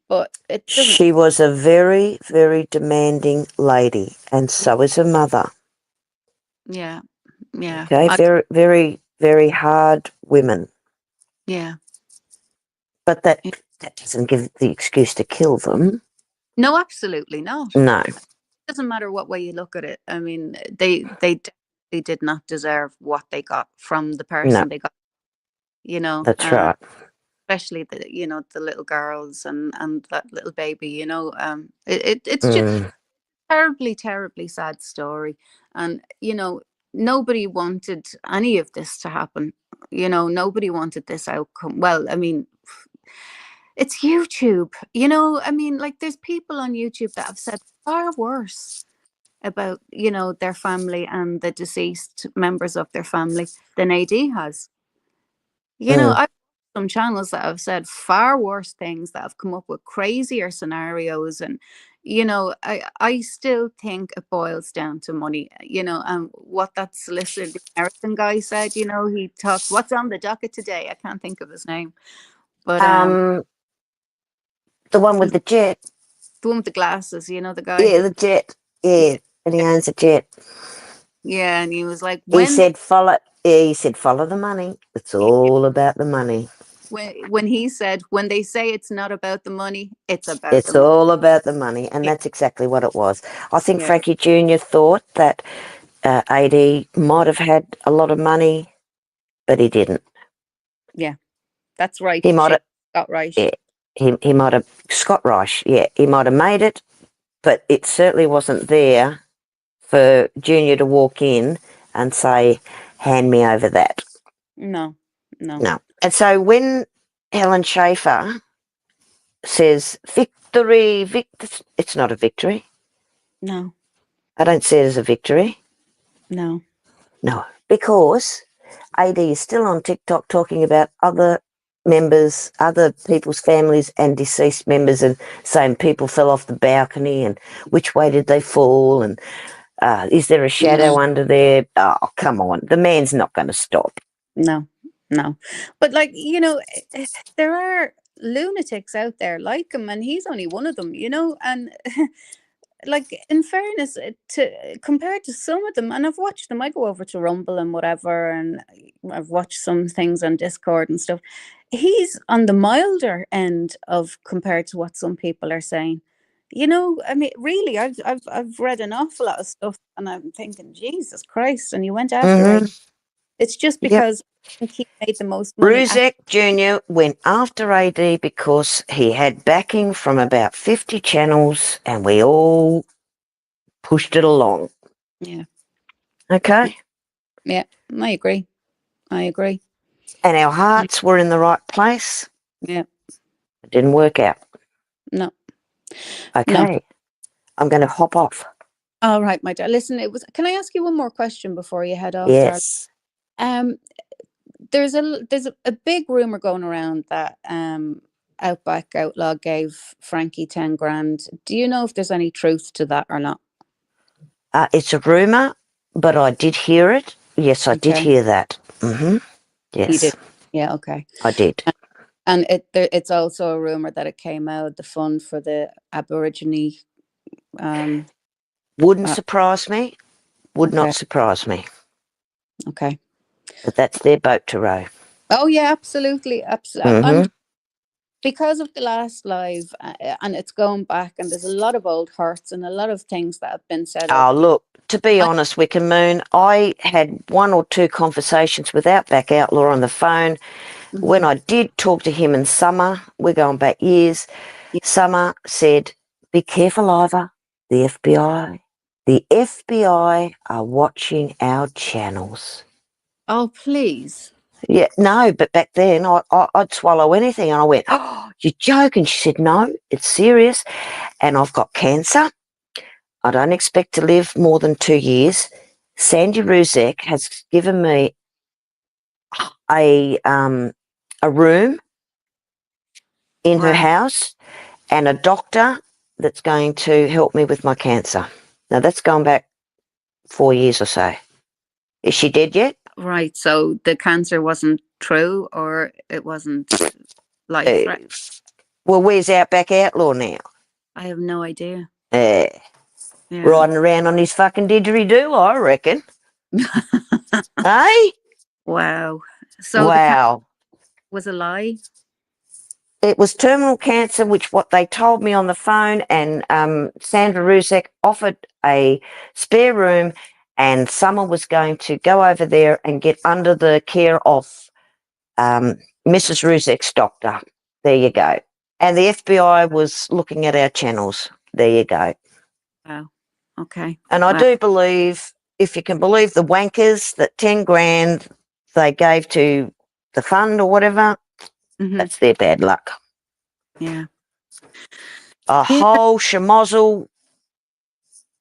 but it doesn't. She was a very, very demanding lady, and so is her mother. Yeah, yeah, Okay, very, very, very hard women. yeah. But that doesn't give the excuse to kill them. No, absolutely not. No, Doesn't matter what way you look at it. I mean, they definitely did not deserve what they got from the no, person they got. You know, that's right. especially the little girls and that little baby. It's just Mm. terribly, terribly sad story. And, nobody wanted any of this to happen. Nobody wanted this outcome. Well, I mean, it's YouTube. Like there's people on YouTube that have said far worse about, their family and the deceased members of their family than AD has. Mm. I've some channels that have said far worse things, that have come up with crazier scenarios. And, I still think it boils down to money, and what that solicitor, the American guy said, he talked, what's on the docket today? I can't think of his name, but The one with the jet. the one with the glasses, the guy. Yeah, the jet. Yeah, and he owns a jet. Yeah, and he was like, He said follow. Yeah, he said follow the money. It's all about the money. when he said, when they say it's not about the money, it's about It's the money. all about the money, and Yeah, that's exactly what it was. I think yeah, Frankie Jr. thought that AD might have had a lot of money, but he didn't. yeah. That's right. He might have. Scott Reich. Yeah, he might have. Scott Reich. Yeah, he might have made it, but it certainly wasn't there for Junior to walk in and say, "Hand me over that." No, no, No. And so when Helen Schaefer says victory, it's not a victory. no, I don't see it as a victory. no. No, because AD is still on TikTok talking about other members, other people's families and deceased members, and saying people fell off the balcony and which way did they fall, and is there a shadow under there? Oh, come on. The man's not going to stop. No, no. But like, there are lunatics out there like him, and he's only one of them, and like, in fairness, to compared to some of them, and I've watched them, I go over to Rumble and whatever, and I've watched some things on Discord and stuff. He's on the milder end of compared to what some people are saying. I mean, really, I've read an awful lot of stuff, and I'm thinking, Jesus Christ! And you went after Mm-hmm. it. It's just Yep. because I think he made the most money. Ruzek Jr. went after AD because he had backing from about 50 channels and we all pushed it along. Yeah. Okay? Yeah, I agree. And our hearts were in the right place. Yeah. It didn't work out. No. Okay. No. I'm going to hop off. All right, my dear. Listen, can I ask you one more question before you head off, Yes. darling? There's a big rumor going around that Outback Outlaw gave Frankie 10 grand. Do you know if there's any truth to that or not? It's a rumour, but I did hear it. Yes, I did Okay. hear that. Mm-hmm. Yes. You did. Yeah, okay. I did. And it's also a rumor that it came out, the fund for the Aborigine. Wouldn't surprise me. Would Okay. not surprise me. Okay. But that's their boat to row. Oh yeah, absolutely. Mm-hmm. Because of the last live, and it's going back, and there's a lot of old hurts and a lot of things that have been said. Oh, look, to be honest, Wickham Moon, I had one or two conversations with Outback Outlaw on the phone. Mm-hmm. When I did talk to him in Summer, we're going back years, Summer said, be careful, Ivor, the FBI are watching our channels. Oh, please. Yeah, no, but back then I'd swallow anything. And I went, oh, you're joking. She said, no, it's serious. And I've got cancer. I don't expect to live more than 2 years. Sandy Ruzek has given me a room in her house and a doctor that's going to help me with my cancer. Now, that's going back 4 years or so. Is she dead yet? Right. So the cancer wasn't true, or it wasn't life-threatening? Well, where's Outback Outlaw now? I have no idea. Yeah. Riding around on his fucking didgeridoo, I reckon. Hey? Wow. So the cancer was a lie? It was terminal cancer, which what they told me on the phone, and Sandra Ruzek offered a spare room, and Summer was going to go over there and get under the care of Mrs. Ruzek's doctor. There you go. And the FBI was looking at our channels. There you go. Wow. Okay. And I Wow. do believe, if you can believe the wankers, that 10 grand they gave to the fund or whatever, that's their bad luck. Yeah. A Yeah. whole schmozzle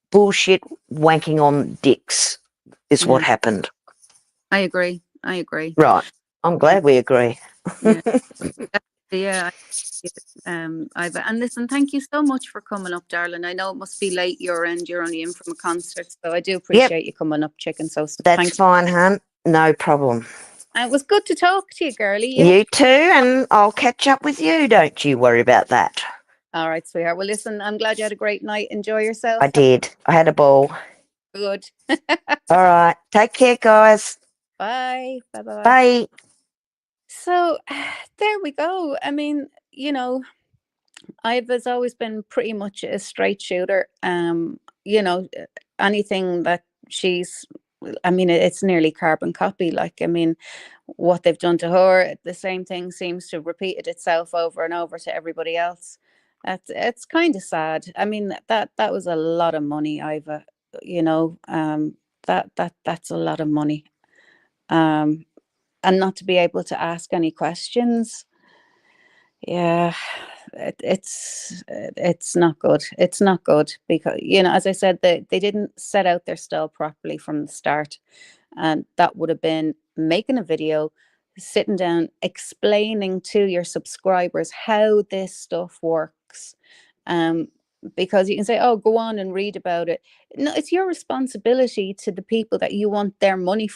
bullshit wanking on dicks is what Yeah. happened. I agree. I agree. Right. I'm glad we agree. Yeah. Yeah. Iva, and listen, thank you so much for coming up, darling. I know it must be late your end. You're only in from a concert, so I do appreciate you coming up, chicken. So That's thank you. fine, hun. No problem. It was good to talk to you, girlie. You too, and I'll catch up with you. Don't you worry about that. All right, sweetheart. Well, listen, I'm glad you had a great night. Enjoy yourself. I did. I had a ball. Good. All right. Take care, guys. Bye. Bye. Bye. Bye. So there we go. I mean, I've always been pretty much a straight shooter. Anything that it's nearly carbon copy. Like, I mean, what they've done to her, the same thing seems to have repeated itself over and over to everybody else. It's kind of sad. I mean, that was a lot of money, Iva. That's a lot of money. And not to be able to ask any questions. Yeah, it's not good. It's not good because, as I said, they didn't set out their stall properly from the start. And that would have been making a video, sitting down, explaining to your subscribers how this stuff works. Because you can say, oh, go on and read about it. No, it's your responsibility to the people that you want their money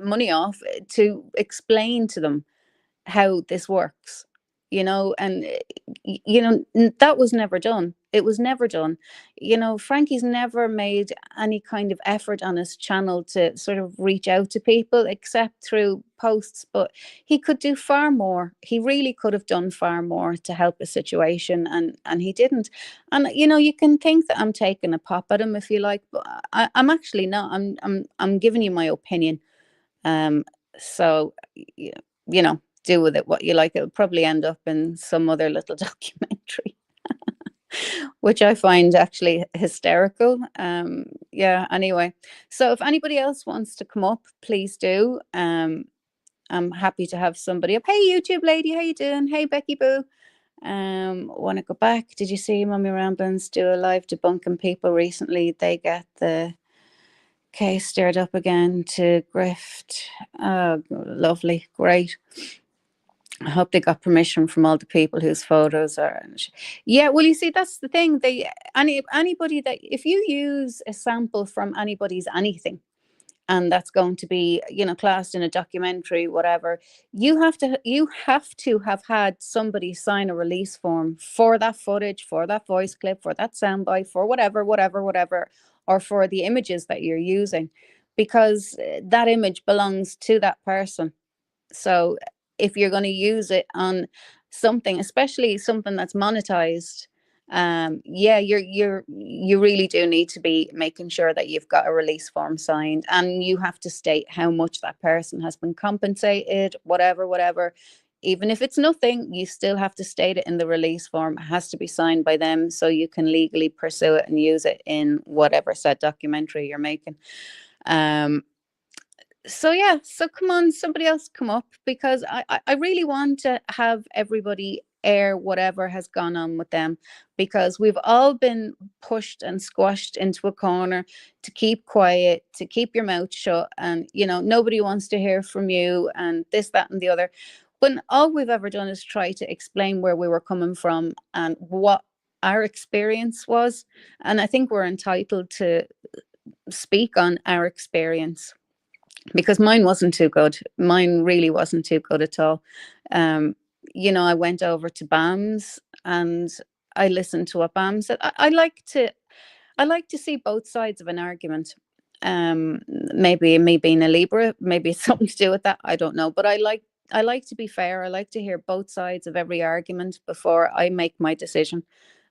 money off, to explain to them how this works, and that was never done. It was never done. Frankie's never made any kind of effort on his channel to sort of reach out to people except through posts, but he could do far more. He really could have done far more to help the situation, and he didn't. And you can think that I'm taking a pop at him if you like, but I'm actually not. I'm giving you my opinion. So do with it what you like. It'll probably end up in some other little documentary, which I find actually hysterical. Anyway, so if anybody else wants to come up, please do. I'm happy to have somebody up. Hey, YouTube lady, how you doing? Hey, Becky Boo. Want to go back? Did you see Mummy Ramblins do a live debunking people recently? They get the case stirred up again to grift. Oh, lovely, great. I hope they got permission from all the people whose photos are. Yeah, well, you see, that's the thing. Anybody that, if you use a sample from anybody's anything, and that's going to be, classed in a documentary, whatever, you have to have had somebody sign a release form for that footage, for that voice clip, for that soundbite, for whatever, or for the images that you're using, because that image belongs to that person. So if you're going to use it on something, especially something that's monetized, you really do need to be making sure that you've got a release form signed, and you have to state how much that person has been compensated, whatever. Even if it's nothing, you still have to state it in the release form. It has to be signed by them so you can legally pursue it and use it in whatever said documentary you're making. So come on, somebody else come up, because I really want to have everybody air whatever has gone on with them, because we've all been pushed and squashed into a corner to keep quiet, to keep your mouth shut, and nobody wants to hear from you, and this, that, and the other. When all we've ever done is try to explain where we were coming from and what our experience was, and I think we're entitled to speak on our experience, because mine wasn't too good. Mine really wasn't too good at all. I went over to BAMS and I listened to what BAMS said. I like to see both sides of an argument. Maybe me being a Libra, maybe it's something to do with that. I don't know. But I like to be fair. I like to hear both sides of every argument before I make my decision.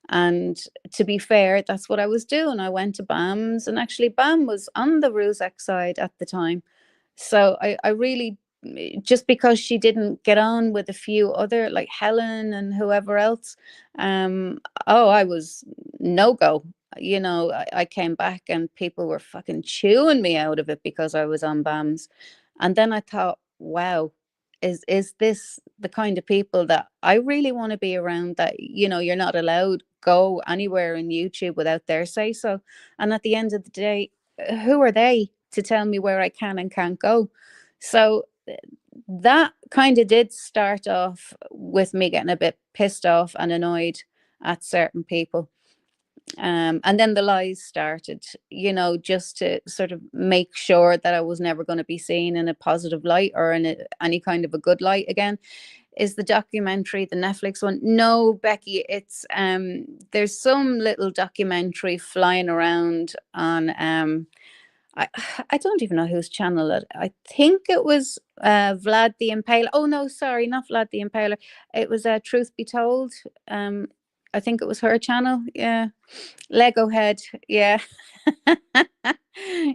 And to be fair, that's what I was doing. I went to BAMS, and actually BAM was on the Ruzek side at the time. So I really just because she didn't get on with a few other, like Helen and whoever else, I was no go. You know, I came back and people were fucking chewing me out of it because I was on BAMs. And then I thought, wow, is this the kind of people that I really want to be around? That, you know, you're not allowed go anywhere in YouTube without their say so. And at the end of the day, who are they to tell me where I can and can't go? So that kind of did start off with me getting a bit pissed off and annoyed at certain people. And then the lies started, you know, just to sort of make sure that I was never going to be seen in a positive light or in any kind of a good light again. Is the documentary, the Netflix one? No, Becky, it's there's some little documentary flying around on I I don't even know whose channel it. I think it was Vlad the Impaler. Oh no, sorry, not Vlad the Impaler. It was Truth Be Told. I think it was her channel. Yeah, Lego Head. Yeah,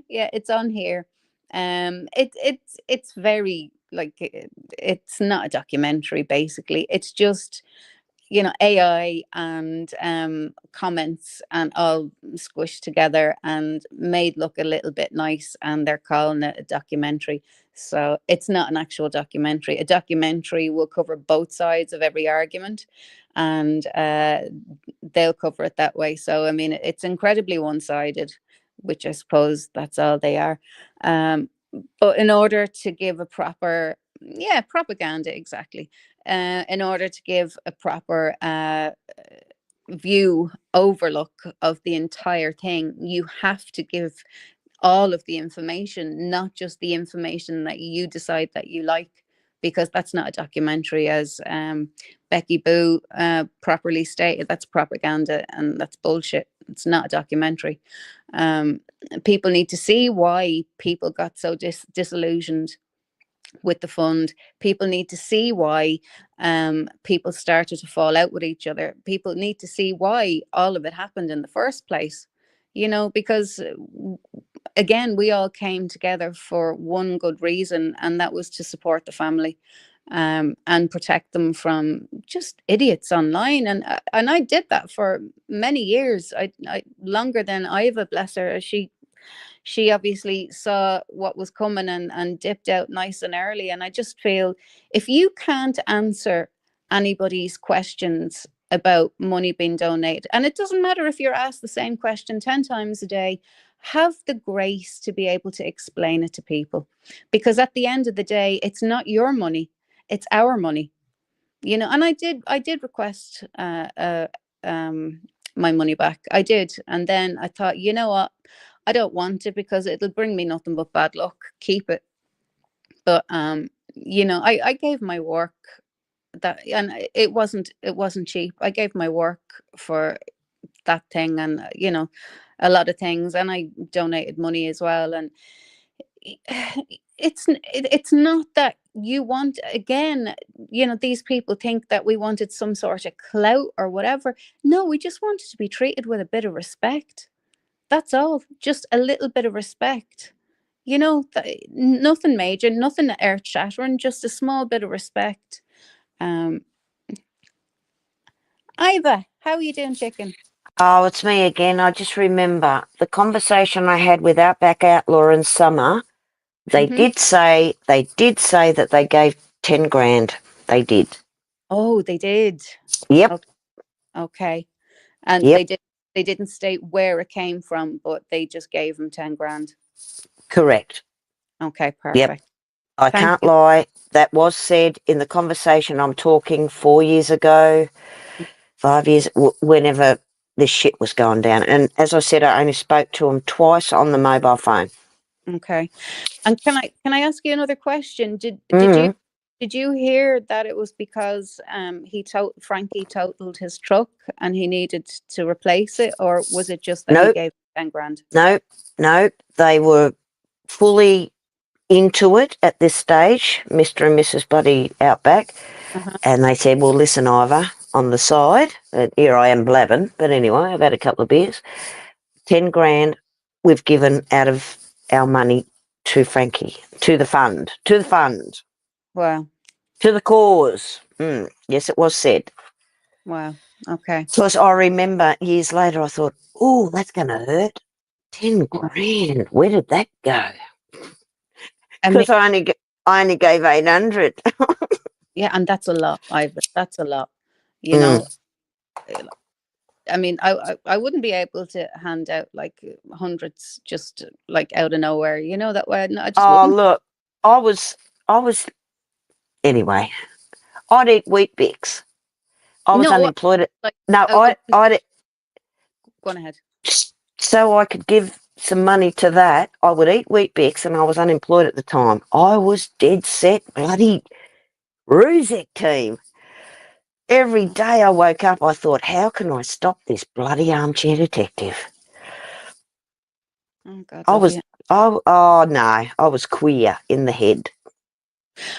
yeah, it's on here. It's very like it's not a documentary. Basically, it's just, you know, AI and comments and all squished together and made look a little bit nice, and they're calling it a documentary. So it's not an actual documentary. A documentary will cover both sides of every argument, and they'll cover it that way. So I mean, it's incredibly one-sided, which I suppose that's all they are. But in order to give a proper, yeah, propaganda, exactly, in order to give a proper view overlook of the entire thing, you have to give all of the information, not just the information that you decide that you like, because that's not a documentary, as Becky Boo properly stated. That's propaganda and that's bullshit. It's not a documentary. People need to see why people got so disillusioned with the fund. People need to see why people started to fall out with each other. People need to see why all of it happened in the first place, you know, because again, we all came together for one good reason, and that was to support the family and protect them from just idiots online. And I did that for many years. I longer than Iva, bless her. She obviously saw what was coming and dipped out nice and early. And I just feel, if you can't answer anybody's questions about money being donated, and it doesn't matter if you're asked the same question 10 times a day, have the grace to be able to explain it to people. Because at the end of the day, it's not your money, it's our money. You know, and I did request my money back. I did. And then I thought, you know what? I don't want it because it'll bring me nothing but bad luck. Keep it. But you know, I gave my work, that, and it wasn't cheap. I gave my work for that thing, and you know, a lot of things, and I donated money as well. And it's not that you want, again, you know, these people think that we wanted some sort of clout or whatever. No, we just wanted to be treated with a bit of respect. That's all. Just a little bit of respect. You know, nothing major, nothing earth shattering, just a small bit of respect. Iva, how are you doing, chicken? Oh, it's me again. I just remember the conversation I had with Outback Outlaw in summer. They did say that they gave 10 grand. They did. Oh, they did. Yep. Okay. And Yep. they didn't state where it came from, but they just gave him 10 grand. Correct. Okay, perfect. Yep. I can't lie. That was said in the conversation I'm talking 4 years ago, 5 years, whenever this shit was going down. And as I said, I only spoke to him twice on the mobile phone. Okay. And can I ask you another question? Did you hear that it was because Frankie totaled his truck and he needed to replace it, or was it just that he gave 10 grand? No, they were fully into it at this stage, Mr. and Mrs. Bloody Outback. And they said, well, listen, Ivor, on the side, and here I am blabbing, but anyway, I've had a couple of beers, 10 grand we've given out of our money to Frankie, to the fund. Wow. To the cause. Yes, it was said. Wow. Okay. Because I remember years later, I thought, oh, that's going to hurt. 10 grand. Where did that go? I mean, Because I only gave 800. yeah, and that's a lot, Ivan. That's a lot. You Mm. know, I mean, I wouldn't be able to hand out like hundreds just like out of nowhere. You know that way. No, I just Oh, wouldn't. look, I was, anyway, I'd eat Wheat Bix. I was No, unemployed. like No, I was going to I'd, go on ahead. so I could give some money to that. I would eat Wheat Bix and I was unemployed at the time. I was dead set, bloody Ruzek team. Every day I woke up, I thought, how can I stop this bloody armchair detective? Oh God, I love was, you. oh no, I was queer in the head.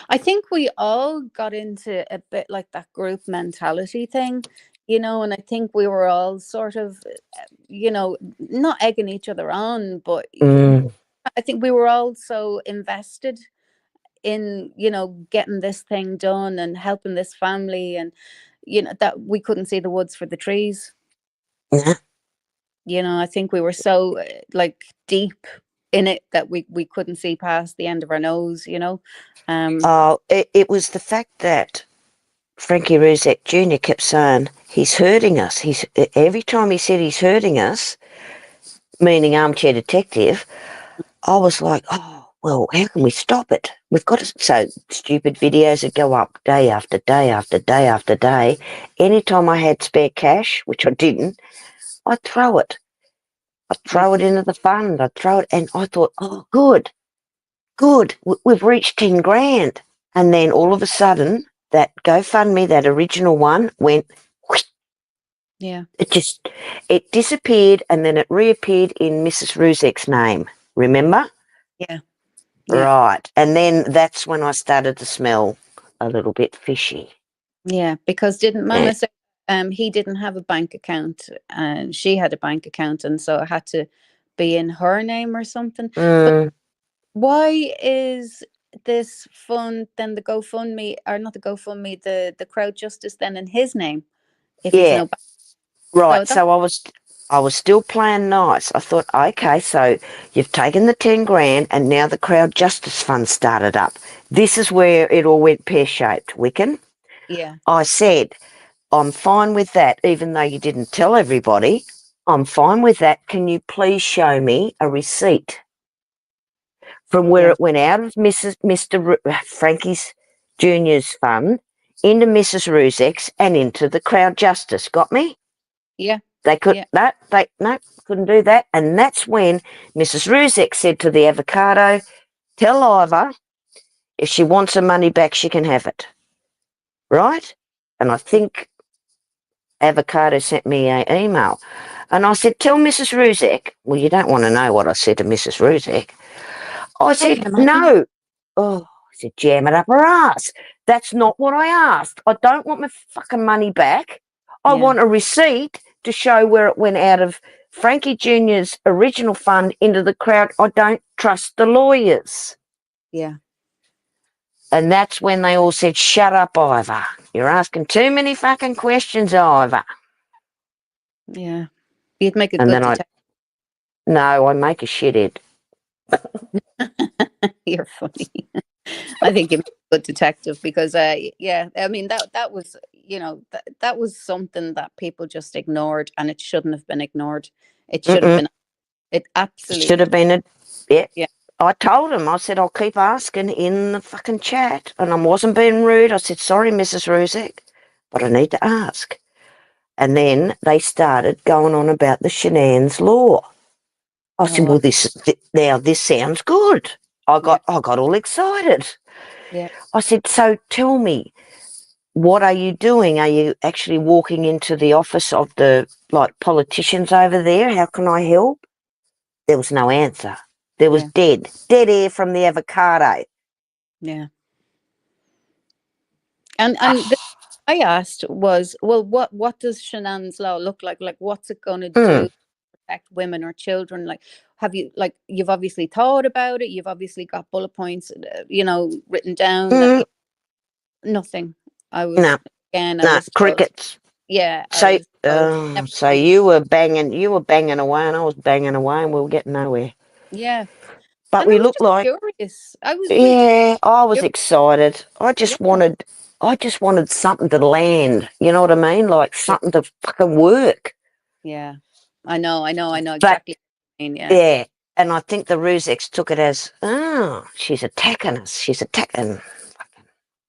I think we all got into a bit like that group mentality thing, you know, and I think we were all sort of, you know, not egging each other on, but Mm. I think we were all so invested in, you know, getting this thing done and helping this family, and, you know, that we couldn't see the woods for the trees. Yeah. You know, I think we were so like deep in it that we couldn't see past the end of our nose, you know. Oh, it was the fact that Frankie Ruzek Jr. kept saying, he's hurting us. Every time he said he's hurting us, meaning armchair detective, I was like, oh, well, how can we stop it? We've got to, so stupid videos that go up day after day after day after day. Anytime I had spare cash, which I didn't, I'd throw it. I'd Yeah, throw it into the fund. I'd throw it, and I thought, oh, good. We've reached 10 grand. And then all of a sudden, that GoFundMe, that original one, went, whoosh, yeah, it disappeared, and then it reappeared in Mrs. Ruzek's name. Remember? yeah, yeah. Right. And then that's when I started to smell a little bit fishy. Yeah, because didn't Yeah. Mama say he didn't have a bank account and she had a bank account, and so it had to be in her name or something. But Mm, why is this fund then the GoFundMe, or not the GoFundMe, the Crowd Justice then in his name if he's yeah. no bank? So Right. that's So I was still playing nice. I thought, okay, so you've taken the 10 grand and now the Crowd Justice Fund started up. This is where it all went pear-shaped, Wiccan. yeah, I said, I'm fine with that, even though you didn't tell everybody. I'm fine with that. Can you please show me a receipt from where yeah, it went out of Mr. Frankie's Junior's fund into Mrs. Ruzek's and into the Crowd Justice? Got me? yeah, They could yeah, no, couldn't do that. And that's when Mrs. Ruzek said to the avocado, tell Ivor if she wants her money back, she can have it. Right? And I think avocado sent me an email. And I said, tell Mrs. Ruzek. Well, you don't want to know what I said to Mrs. Ruzek. I I said, can imagine. no. Oh, I said, jam it up her ass. That's not what I asked. I don't want my fucking money back. I Yeah, want a receipt to show where it went out of Frankie Jr.'s original fund into the Crowd. I don't trust the lawyers. yeah, And that's when they all said, shut up, Ivor. You're asking too many fucking questions, Ivor. yeah. You'd make a And good then detective. no, I make a shithead. You're funny. I think you're a good detective because, yeah, I mean that was, you know, that was something that people just ignored, and it shouldn't have been ignored. It should have Mm-mm. been. It Should absolutely. have been a, yeah. Yeah, I told him, I said, I'll keep asking in the fucking chat. And I wasn't being rude. I said, sorry, Mrs. Ruzek, but I need to ask. And then they started going on about the Shenan's law. I said, oh, well, now this sounds good. I yeah, got all excited. yeah. I said, so tell me, what are you doing? Are you actually walking into the office of the like politicians over there? How can I help? There was no answer. There was Yeah, dead air from the avocado. yeah. And I asked was, well, what does Shanann's law look like? Like, what's it going to do Mm, to protect women or children? Like, have you, like, you've obviously thought about it. You've obviously got bullet points, you know, written down that mm, Nothing. I No, was again. I no, was told. crickets. Yeah, I So, was told never so mind. you were banging away, and I was banging away, and we were getting nowhere. Yeah, But and I we was looked just like, curious. I was really yeah, I was curious. excited. Yeah, I just wanted something to land. You know what I mean? Like yeah, something to fucking work. yeah. I know But exactly what you mean. Yeah, yeah, and I think the Rusex took it as, oh, she's attacking us. She's attacking,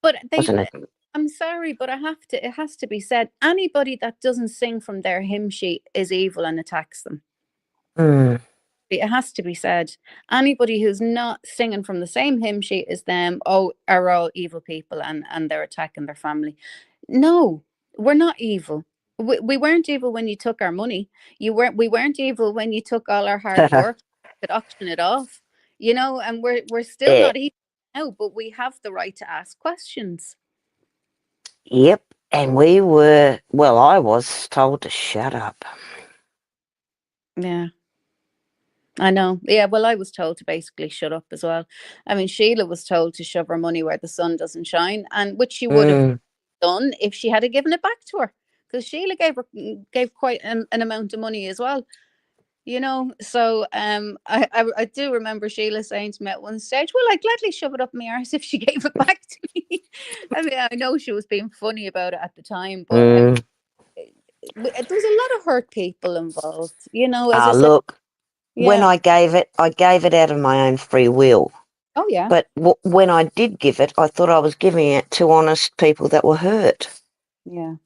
but wasn't it? I'm sorry, but I have to. It has to be said. Anybody that doesn't sing from their hymn sheet is evil and attacks them. Mm, It has to be said. Anybody who's not singing from the same hymn sheet as them, oh, are all evil people and they're attacking their family. No, we're not evil. We weren't evil when you took our money. We weren't evil when you took all our hard work, could auction it off. And we're still yeah, not evil now, but we have the right to ask questions. yep. And I was told to shut up. Yeah. I know. Yeah, well, I was told to basically shut up as well. I mean, Sheila was told to shove her money where the sun doesn't shine, and which she would have Mm, done if she had given it back to her, because Sheila gave quite an amount of money as well. So I do remember Sheila saying to me at one stage, "Well, I'd gladly shove it up my arse if she gave it back to me." I mean, I know she was being funny about it at the time, but I mean, mm. there was a lot of hurt people involved. As I Ah, said, look, when yeah. I gave it out of my own free will. Oh yeah. But when I did give it, I thought I was giving it to honest people that were hurt Yeah.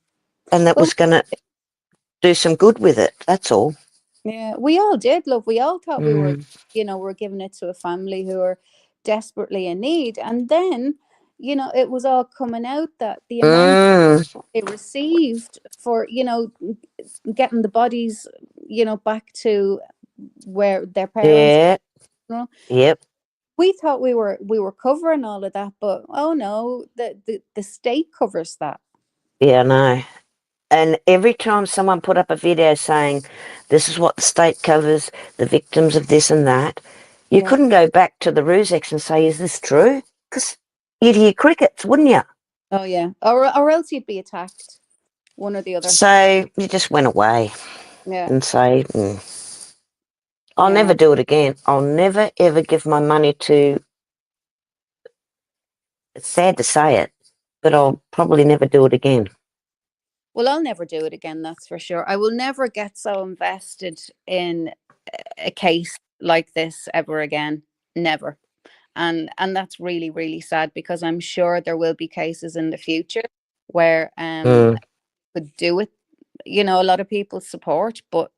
and that Well, was going to do some good with it. That's all. yeah, we all did, love. We all thought Mm. we're giving it to a family who are desperately in need. And then, it was all coming out that the amount Mm. they received for, getting the bodies, back to where their parents, Yeah. you know, Yep. we thought we were covering all of that, but oh no, the state covers that. Yeah, I know. And every time someone put up a video saying, this is what the state covers, the victims of this and that, you Yeah. couldn't go back to the Rusex and say, is this true? Because you'd hear crickets, wouldn't you? Oh yeah. Or else you'd be attacked, one or the other. So you just went away Yeah. and say, I'll Yeah. never do it again. I'll never, ever give my money to, it's sad to say it, but I'll probably never do it again. Well, I'll never do it again, that's for sure. I will never get so invested in a case like this ever again. Never. And that's really, really sad, because I'm sure there will be cases in the future where Mm. could do it. A lot of people support, but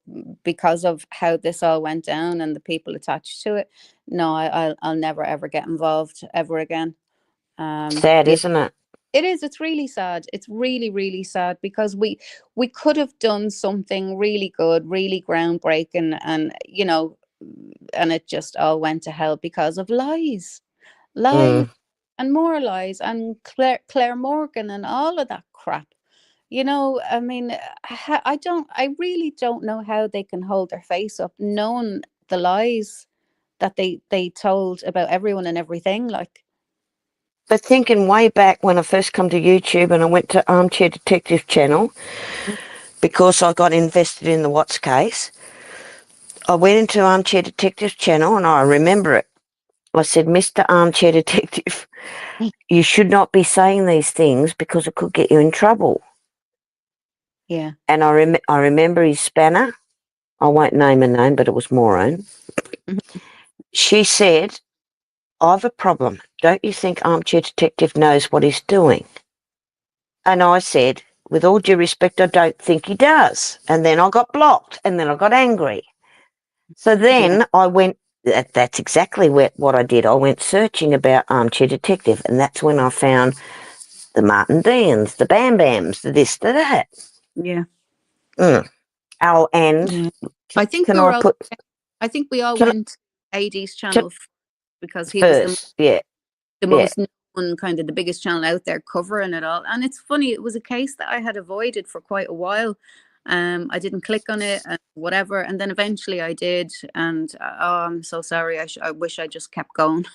because of how this all went down and the people attached to it, no, I'll never ever get involved ever again. Sad, Yeah, isn't it? it is. It's really sad. It's really, really sad, because we could have done something really good, really groundbreaking, and it just all went to hell because of lies, lies, Mm. and more lies, and Claire Morgan and all of that crap. I mean, I really don't know how they can hold their face up, knowing the lies that they told about everyone and everything. Like, But thinking way back when I first come to YouTube and I went to Armchair Detective channel because I got invested in the Watts case, I went into Armchair Detective channel and I remember it. I said, Mr. Armchair Detective, you should not be saying these things because it could get you in trouble. yeah, And I remember his spanner. I won't name her name, but it was Maureen. mhm, She said, I've a problem. Don't you think Armchair Detective knows what he's doing? And I said, with all due respect, I don't think he does. And then I got blocked and then I got angry. So yeah, then I went, that's exactly what I did. I went searching about Armchair Detective, and that's when I found the Martin Deans, the Bam Bams, the this, the that. yeah, Mm. Oh, and yeah. I think can we were I all. put I think we all can, went to AD's can, channel because he was the first? Yeah, the yeah, most known, kind of the biggest channel out there covering it all. And it's funny, it was a case that I had avoided for quite a while. I didn't click on it and whatever, and then eventually I did. And oh, I'm so sorry. I wish I just kept going.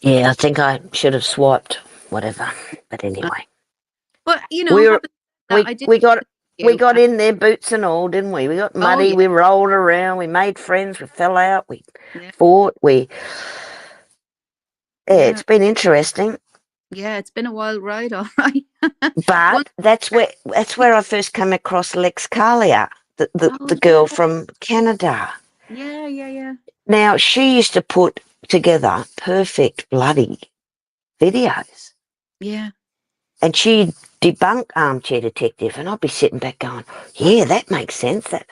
yeah. I think I should have swiped whatever. But anyway, But you know, we were having that, I did we got you. in there, boots and all, didn't we? We got Oh muddy. yeah, We rolled around. We made friends. We fell out. We yeah, fought. Yeah, yeah, it's been interesting. yeah. It's been a wild ride, all right. One, But that's where I first came across Lex Kalia, oh the yeah, girl from Canada. yeah, yeah, yeah, Now she used to put together perfect bloody videos, yeah. and she'd debunk Armchair Detective, and I'd be sitting back going, "Yeah, that makes sense." That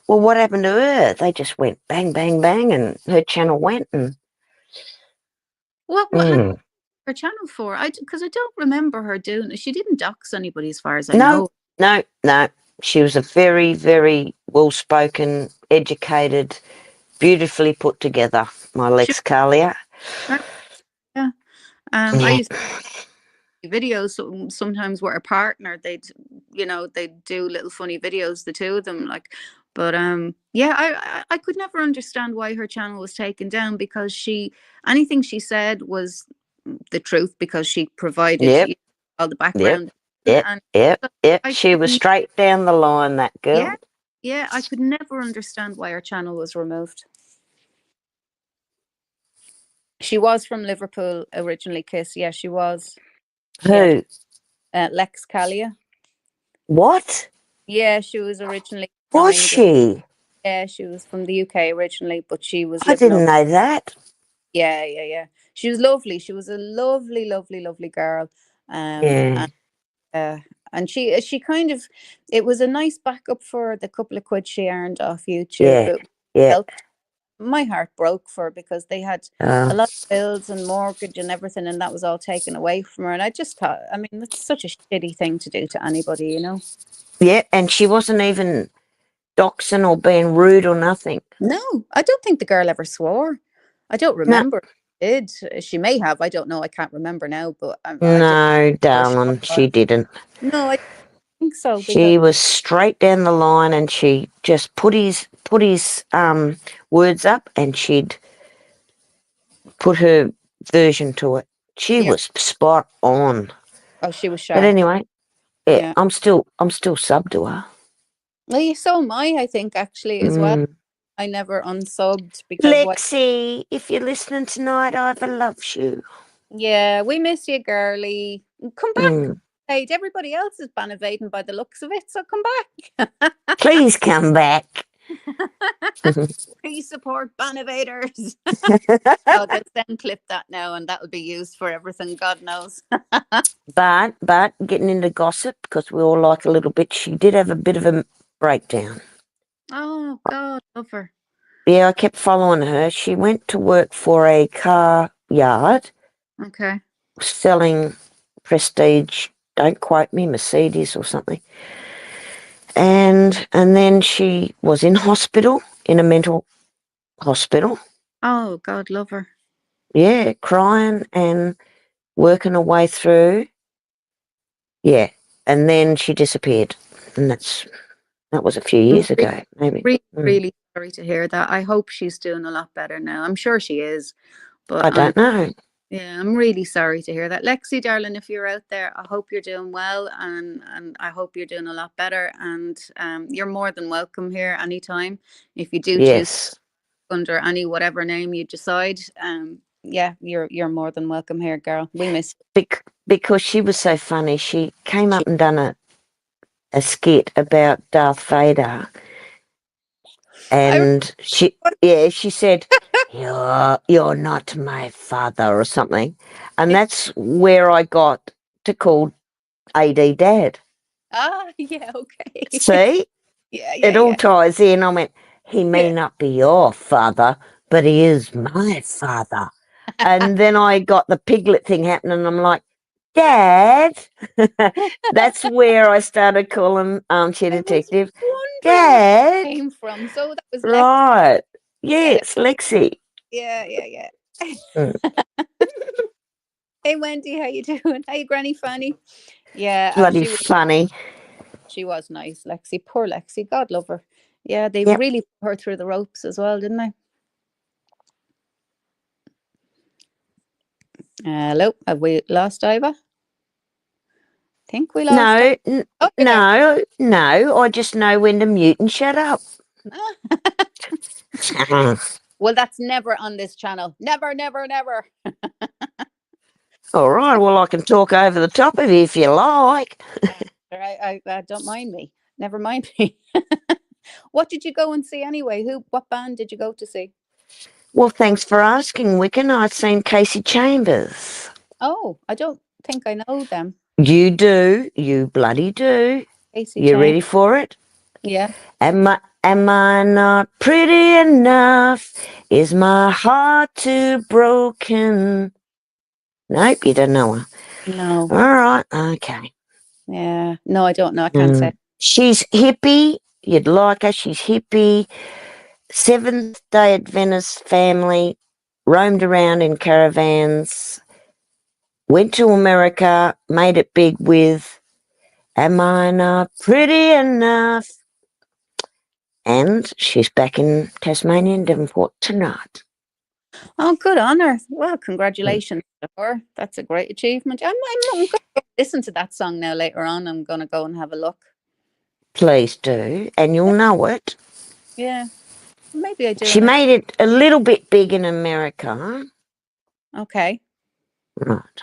well, what happened to her? They just went bang, bang, bang, and her channel went. And What had mm, her channel for? Because I don't remember her doing. She didn't dox anybody, as far as I no, know. no, no. She was a very, very well-spoken, educated, beautifully put together, my She, Lex Kalia. yeah. I Yeah, used videos sometimes with her partner. They'd do little funny videos, the two of them, like. But yeah, I could never understand why her channel was taken down, because anything she said was the truth, because she provided yep, all the yep, background. yep, And yep, so yep. I She was straight down the line, that yeah, girl. yeah, I could never understand why her channel was removed. She was from Liverpool originally, Kiss. Yeah, she was. Yeah, Who? Lex Kalia. What? Yeah, she was originally from Was England. she? Yeah, she was from the UK originally, but she was I living didn't over. know that. Yeah, yeah, yeah. She was lovely. She was a lovely, lovely, lovely girl. Yeah, And she kind of, it was a nice backup for the couple of quid she earned off YouTube. yeah, It yeah. helped. My heart broke for her, because they had Uh, a lot of bills and mortgage and everything, and that was all taken away from her. And I just thought, I mean, that's such a shitty thing to do to anybody, you know? yeah, and she wasn't even doxing or being rude or nothing. No, I don't think the girl ever swore. I don't No, remember. Did she may have? I don't know. I can't remember now. But I don't no, remember she darling, she was. didn't. No, I think so, because She was straight down the line, and she just put his words up, and she'd put her version to it. She yeah. was spot on. Oh, she was But sharp. anyway, yeah, Yeah. I'm still sub to her. Well, so am I. I think actually as well. Mm. I never unsubbed because what? Lexi, if you're listening tonight, Ivor loves you. Yeah, we miss you, girly. Come back. Mm. Hey, everybody else is bannervading by the looks of it, so come back. Please come back. Please support bannervaders. Oh, they'll then clip that now, and that'll be used for everything. God knows. But getting into gossip, because we all like a little bit, she did have a bit of a breakdown. Oh God, love her. Yeah, I kept following her. She went to work for a car yard Okay. selling prestige, don't quote me, Mercedes or something. And then she was in hospital, in a mental hospital. Oh God, love her. Yeah, crying and working her way through. Yeah. And then she disappeared. And that was a few I'm years ago, maybe. really, Mm. really sorry to hear that. I hope she's doing a lot better now. I'm sure she is, but I don't know. yeah, I'm really sorry to hear that. Lexi, darling, if you're out there, I hope you're doing well, and I hope you're doing a lot better. And you're more than welcome here anytime. If you do choose Yes. under any whatever name you decide, yeah, you're more than welcome here, girl. We miss Because she was so funny, she came you. up and done a skit about Darth Vader. I And she said, you're not my father or something. And that's where I got to call AD Dad. yeah, okay. See? Yeah, yeah, It all yeah. ties in. I went, he may Yeah. not be your father, but he is my father. And then I got the piglet thing happening, and I'm like, Dad. That's where I started calling Armchair I was Detective. wondering where it Dad. came from. So that was Lex. Right. Yeah, Yes, Lexi. yeah, yeah, yeah. Mm. Hey Wendy, how you doing? Hey Granny Fanny. Yeah, Bloody funny. she was nice, Lexi. Poor Lexi. God love her. Yeah, they Yep. really put her through the ropes as well, didn't they? Hello, have we lost Iva? think we lost. No, Oh, you're there. no. I just know when to mute and shut up. Well, that's never on this channel. Never, never, never. All right. Well, I can talk over the top of you if you like. I don't mind me. Never mind me. What did you go and see anyway? What band did you go to see? Well, thanks for asking, Wiccan. I'd seen Casey Chambers. Oh, I don't think I know them. You do. You bloody do. Casey You Chain. ready for it? Yeah. Am I not pretty enough? Is my heart too broken? Nope, you don't know her. No. All right, okay. Yeah. No, I don't know. I can't say. She's hippie. You'd like her. She's hippie. Seventh-day Adventist family. Roamed around in caravans. Went to America. Made it big with Am I Not Pretty Enough? And she's back in Tasmania and Devonport tonight. Oh, good on her. Well, congratulations to her. That's a great achievement. I'm going to listen to that song now later on. I'm going to go and have a look. Please do, and you'll know it. Yeah. Maybe I do. She made it a little bit big in America. Okay. Right.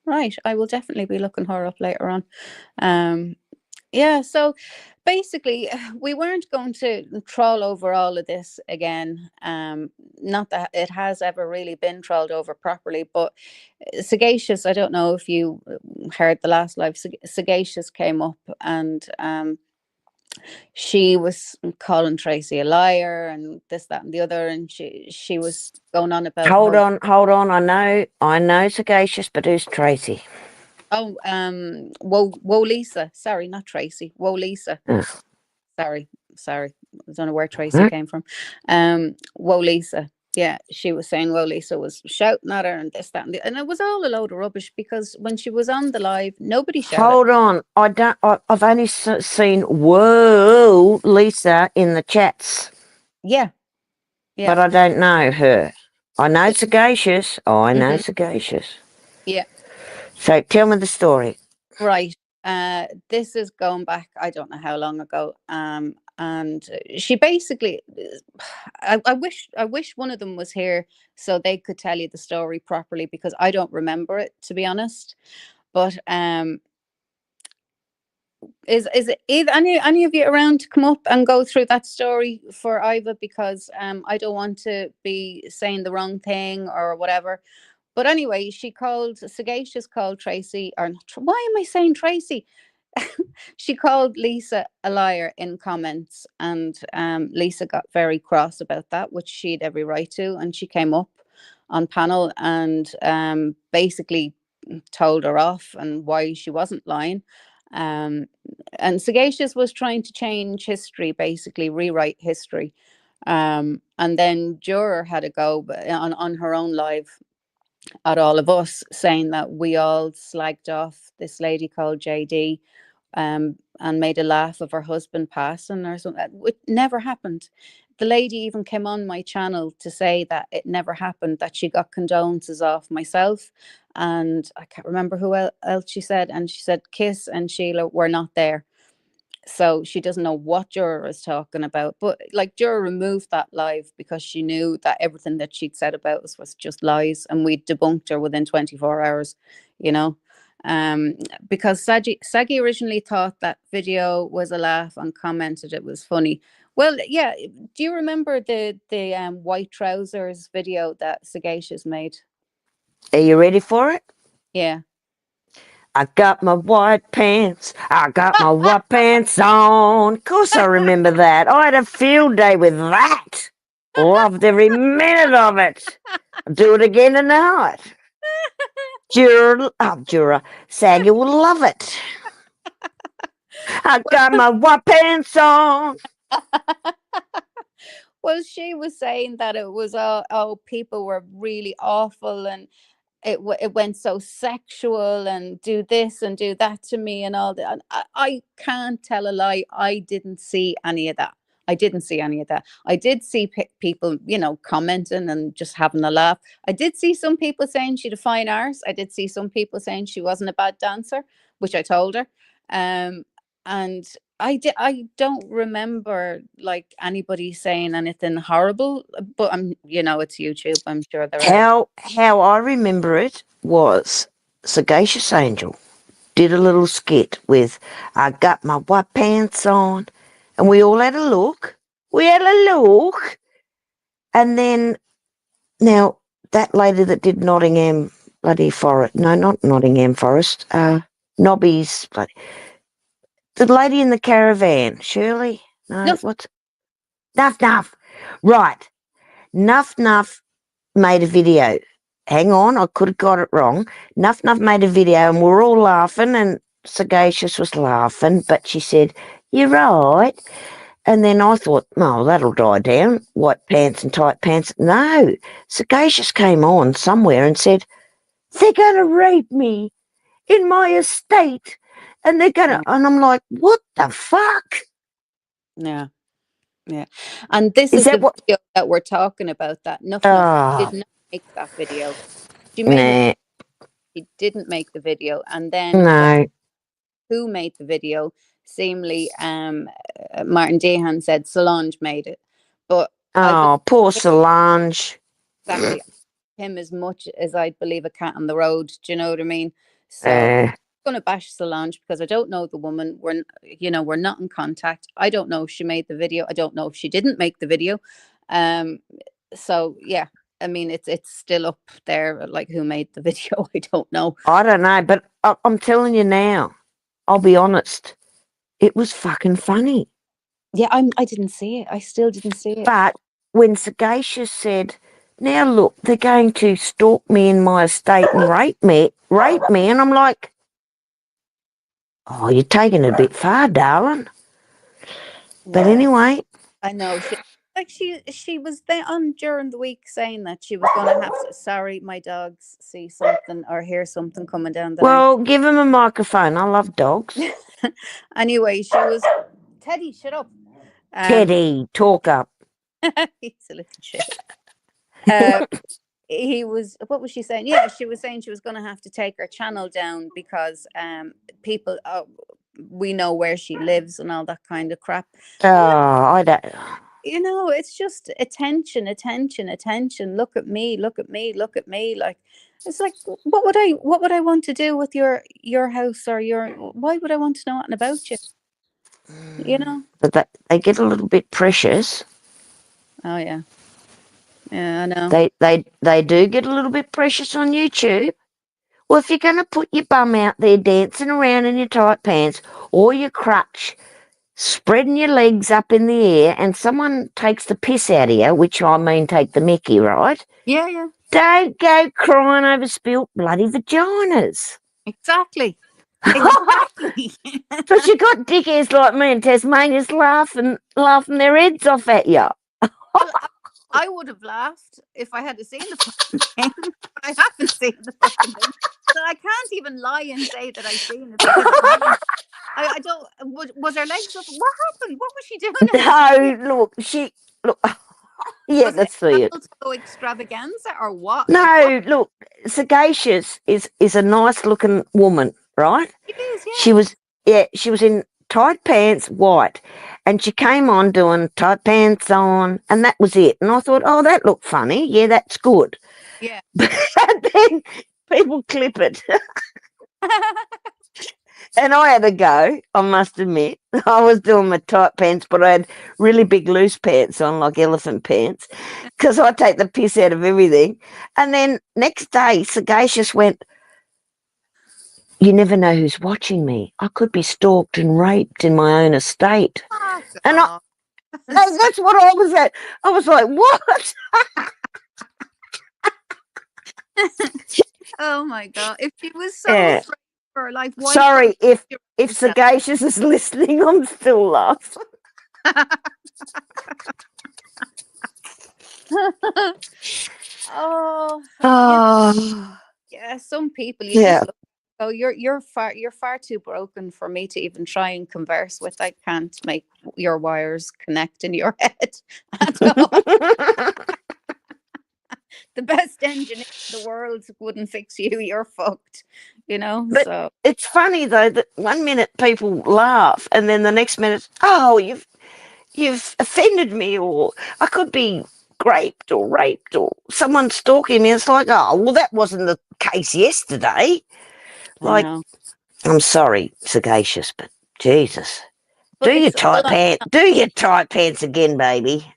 Right. I will definitely be looking her up later on. Yeah, so basically we weren't going to trawl over all of this again. Not that it has ever really been trawled over properly, but Sagacious, I don't know if you heard the last live, Sagacious came up and she was calling Tracy a liar and this, that, and the other, and she was going on about. Hold on. I know Sagacious, but who's Tracy? Oh, Whoa Lisa. Sorry, not Tracy. Whoa Lisa. Sorry. I don't know where Tracy came from. Whoa Lisa. Yeah, she was saying Whoa Lisa was shouting at her and this, that, and it was all a load of rubbish because when she was on the live, nobody shouted. Hold on. I've only seen Whoa Lisa in the chats. Yeah. But I don't know her. I know Sagacious. I know Sagacious. Yeah. So tell me the story. Right. This is going back, I don't know how long ago. And she basically, I wish one of them was here so they could tell you the story properly because I don't remember it, to be honest. But is it either any of you around to come up and go through that story for Iva, because I don't want to be saying the wrong thing or whatever. But anyway, Sagacious called Tracy, or why am I saying Tracy? She called Lisa a liar in comments, and Lisa got very cross about that, which she had every right to. And she came up on panel and basically told her off and why she wasn't lying. And Sagacious was trying to change history, basically rewrite history. And then Juror had a go on her own live at all of us, saying that we all slagged off this lady called JD and made a laugh of her husband passing or something. It never happened. The lady even came on my channel to say that it never happened, that she got condolences off myself. And I can't remember who else she said. And she said Kiss and Sheila were not there. So she doesn't know what Juror is talking about. But like Juror removed that live because she knew that everything that she'd said about us was just lies. And we debunked her within 24 hours, you know. Because Saggy originally thought that video was a laugh and commented it was funny. Well, yeah. Do you remember the white trousers video that Sagacious made? Are you ready for it? Yeah. I got my white pants. I got my white pants on. Of course I remember that. I had a field day with that. Loved every minute of it. I'll do it again tonight. Juror, Saggy will love it. I got my white pants on. Well, she was saying that it was oh, people were really awful and it went so sexual and do this and do that to me and all that. And I can't tell a lie. I didn't see any of that. I didn't see any of that. I did see people, you know, commenting and just having a laugh. I did see some people saying she'd a fine arse. I did see some people saying she wasn't a bad dancer, which I told her. And I don't remember like anybody saying anything horrible, but you know, it's YouTube. I'm sure there are. How I remember it was Sagacious Angel did a little skit with I got my white pants on, and we all had a look. We had a look. And then now that lady that did Nottingham bloody Forest, no, not Nottingham Forest, Nobby's bloody, the lady in the caravan, Shirley? No, No, what's Nuff Nuff. Right. Nuff Nuff made a video. Hang on, I could have got it wrong. Nuff Nuff made a video and we're all laughing and Sagacious was laughing, but she said, "You're right." And then I thought, "Oh, that'll die down. White pants and tight pants." No. Sagacious came on somewhere and said, "They're going to rape me in my estate." And they're going to, and I'm like, what the fuck? yeah. Yeah. And this Is is that the what? video that we're talking about, that Nuff Nuff did Oh, not make that video. She made it, nah, she didn't make the video. And then no. who made the video? Seemingly, Martin Dehan said Solange made it. But I believe Oh, poor Solange. exactly him as much as I believe a cat on the road. Do you know what I mean? So Uh, going to bash Solange because I don't know the woman. You know, we're not in contact. I don't know if she made the video. I don't know if she didn't make the video. Um, so yeah, I mean, it's still up there. Like who made the video? I don't know. I don't know, but I'm telling you now, I'll be honest, it was fucking funny. Yeah, I didn't see it. I still didn't see it. But when Sagacious said, "Now look, they're going to stalk me in my estate and rape me," and I'm like, "Oh, you're taking it a bit far, darling." But Yeah, anyway, I know. She was there on during the week saying that she was going to have to. Sorry, my dogs see something or hear something coming down the lane. well, give him a microphone. I love dogs. Anyway, she was Teddy. Shut up. Teddy, talk up. He's a little shit. He was. What was she saying? Yeah, she was saying she was going to have to take her channel down because people. We know where she lives and all that kind of crap. Oh, I don't. You know, it's just attention, attention, attention. Look at me, look at me, look at me. Like it's like, what would I want to do with your house or your? Why would I want to know anything about you? You know? But they get a little bit precious. Oh yeah, yeah, I know. They do get a little bit precious on YouTube. Well, if you're going to put your bum out there dancing around in your tight pants or your crutch, spreading your legs up in the air, and someone takes the piss out of you, which I mean take the mickey, right? Yeah, yeah, Don't go crying over spilt bloody vaginas. exactly. Exactly. Because you got dickheads like me and Tasmanians laughing their heads off at you. Well, I would have laughed if I had seen the fucking thing, but I haven't seen the fucking thing. So I can't even lie and say that I've seen it because I don't. Was her legs up? What happened? What was she doing? No, look. Yeah, Was it that's it. so extravaganza or what? No, look, Sagacious is a nice looking woman, right? It is, She was in tight pants, white, and she came on doing tight pants on, and that was it. And I thought, oh, that looked funny. Yeah, that's good. yeah. But then people clip it. And I had a go, I must admit. I was doing my tight pants, but I had really big loose pants on, like elephant pants, because I take the piss out of everything. And then next day, Sagacious went, "You never know who's watching me. I could be stalked and raped in my own estate." Oh, And God. that's what I was at. I was like, what? Oh my God! If she was so Yeah. afraid for her life, why? Sorry, if herself? Sagacious is listening, I'm still laughing. Oh, Oh, yeah. Some people, yeah. So you're far too broken for me to even try and converse with. I can't make your wires connect in your head at all. The best engineer in the world wouldn't fix you. You're fucked. But So it's funny though that one minute people laugh and then the next minute, oh, you've offended me, or I could be raped or someone's stalking me. It's like, oh, well, that wasn't the case yesterday. I Like, know. I'm sorry, Sagacious, but Jesus. But it's Do your tight pants again, baby.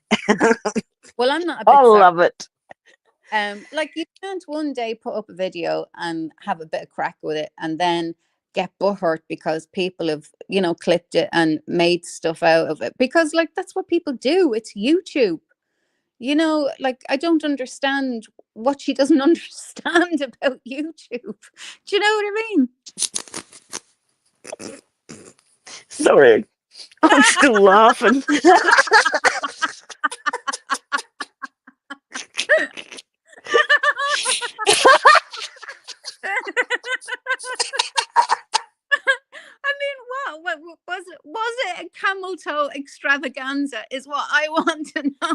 well, I'm not a I bit sorry. love it. Like you can't one day put up a video and have a bit of crack with it and then get butthurt because people have, clipped it and made stuff out of it. Because like that's what people do. It's YouTube. Like I don't understand what she doesn't understand about YouTube. Do you know what I mean? Sorry. I'm still laughing. I mean, what was it? Was it a camel toe extravaganza? Is what I want to know.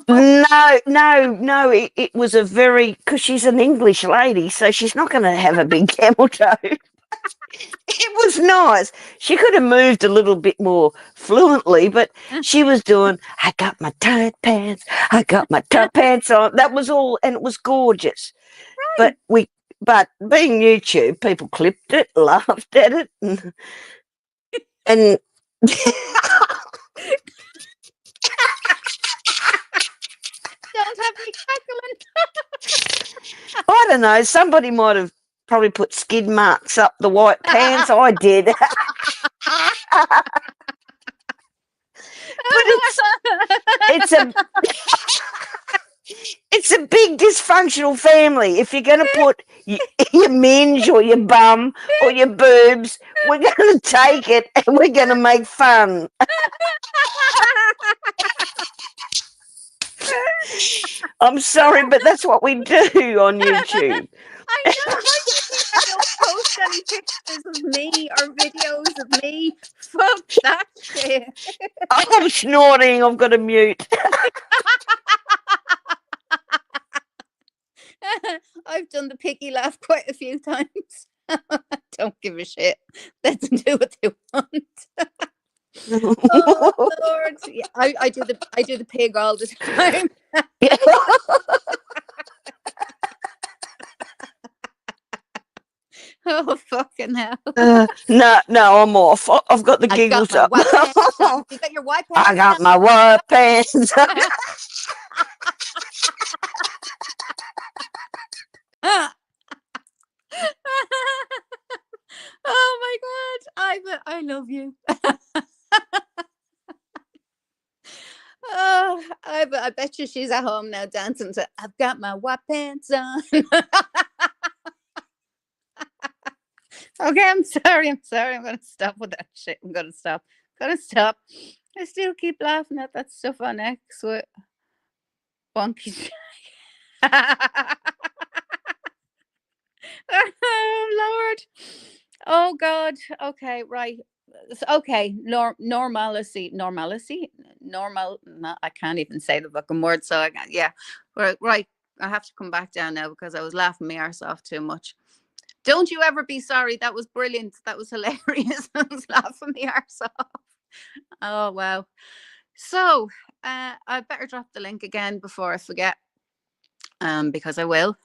No. It was a very, because she's an English lady, so she's not going to have a big camel toe. It was nice. She could have moved a little bit more fluently, but she was doing, I got my tight pants, I got my tight pants on. That was all, and it was gorgeous. Right. But being YouTube, people clipped it, laughed at it, and Don't have me cackling. I don't know, somebody might have probably put skid marks up the white pants. I did. But it's a big dysfunctional family. If you're going to put your minge or your bum or your boobs, we're going to take it and we're going to make fun. I'm sorry, but that's what we do on YouTube. I know. Why do you think I don't post any pictures of me or videos of me? Fuck that shit. I'm snorting. I've got to mute. I've done the piggy laugh quite a few times. Don't give a shit. Let them do what they want. Oh Lord! Yeah, I do the pig all the time. Oh fucking hell! No, I'm off. I've got the giggles up. You got your white pants. I got my white pants. Oh my God! I love you. Oh, I bet you she's at home now dancing to I've got my white pants on. Okay, I'm sorry. I'm going to stop with that shit. I'm going to stop. I still keep laughing at that stuff on X with Bonky. Oh, Lord. Oh, God. Okay, right. Okay, normalcy. I can't even say the fucking word. So, yeah. Right. I have to come back down now because I was laughing my arse off too much. Don't you ever be sorry. That was brilliant. That was hilarious. I was laughing my arse off. Oh, wow. So, I better drop the link again before I forget, because I will.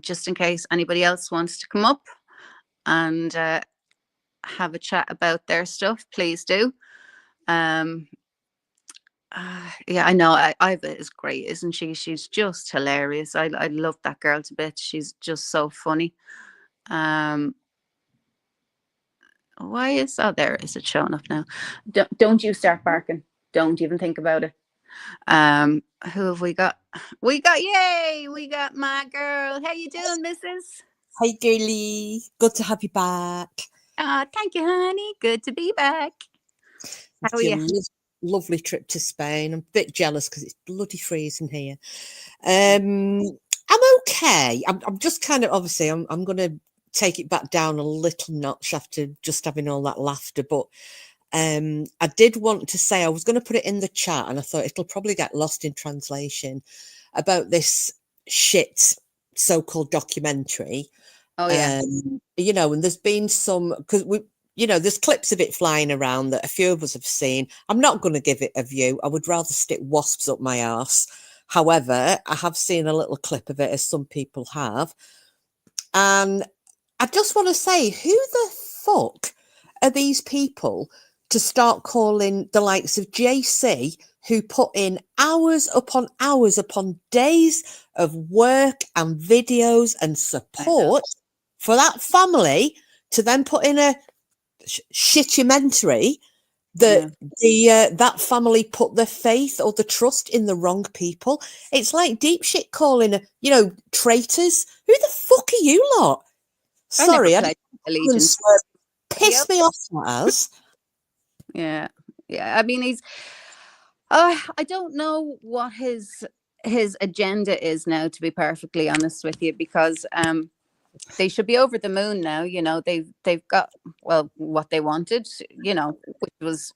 Just in case anybody else wants to come up and have a chat about their stuff, please do. Yeah, I know. Iva is great, isn't she? She's just hilarious. I love that girl to bits. She's just so funny. Why is there? Is it showing up now? Don't you start barking. Don't even think about it. Who have we got? We got my girl. How you doing, Mrs.? Hi, girlie. Good to have you back. Thank you, honey. Good to be back. How are you? Lovely trip to Spain. I'm a bit jealous because it's bloody freezing here. I'm okay. I'm just kind of, obviously, I'm going to take it back down a little notch after just having all that laughter. But I did want to say, I was going to put it in the chat, and I thought it'll probably get lost in translation, about this shit so-called documentary. Oh yeah. You know, and there's been some, because there's clips of it flying around that a few of us have seen. I'm not going to give it a view. I would rather stick wasps up my arse. However, I have seen a little clip of it, as some people have. And I just want to say, who the fuck are these people to start calling the likes of JC, who put in hours upon days of work and videos and support for that family, to then put in a shitumentary that that family put their faith or the trust in the wrong people? It's like deep shit calling, traitors. Who the fuck are you lot? Sorry, I allegiance. Piss me off, as. Yeah. I mean, he's. I don't know what his agenda is now, to be perfectly honest with you, because they should be over the moon now. You know, they've got, well, what they wanted, which was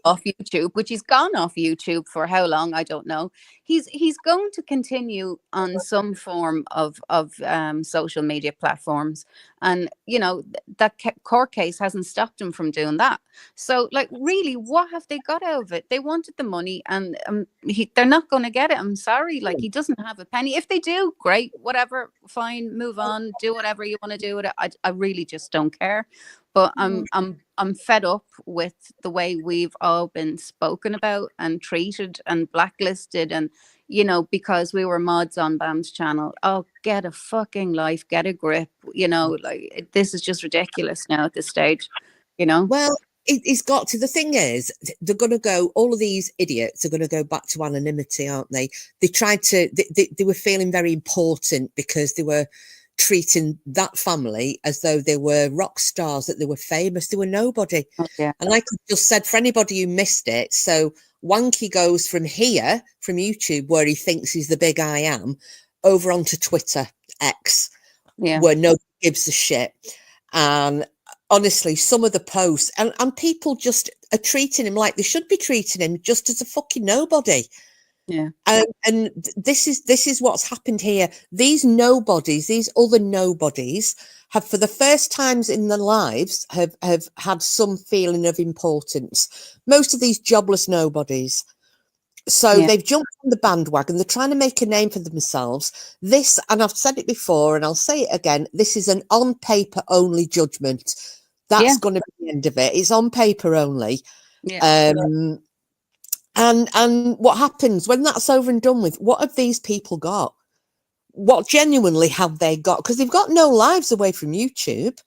off YouTube, which he's gone off YouTube for how long, I don't know. He's going to continue on some form of social media platforms, and that court case hasn't stopped him from doing that. So, like, really, what have they got out of it? They wanted the money, and they're not going to get it. I'm sorry, like, he doesn't have a penny. If they do, great, whatever, fine, move on, do whatever you want to do with it. I really just don't care. But I'm fed up with the way we've all been spoken about and treated and blacklisted, and because we were mods on Bam's channel. Oh, get a fucking life, get a grip. Like, this is just ridiculous now at this stage. Well, it's got to. The thing is, they're going to go. All of these idiots are going to go back to anonymity, aren't they? They tried to. They were feeling very important because they were treating that family as though they were rock stars, that they were famous. They were nobody. Yeah. And like I just said, for anybody who missed it, so Wanky goes from here, from YouTube, where he thinks he's the big I am, over onto Twitter, X, where nobody gives a shit. And honestly, some of the posts, and people just are treating him like they should be treating him, just as a fucking nobody. Yeah. And this is what's happened here. These nobodies, these other nobodies, have, for the first times in their lives, have had some feeling of importance. Most of these jobless nobodies. So they've jumped on the bandwagon. They're trying to make a name for themselves. This, and I've said it before, and I'll say it again, this is an on paper only judgment. That's going to be the end of it. It's on paper only. And what happens when that's over and done with? What have these people got? What genuinely have they got? Because they've got no lives away from YouTube.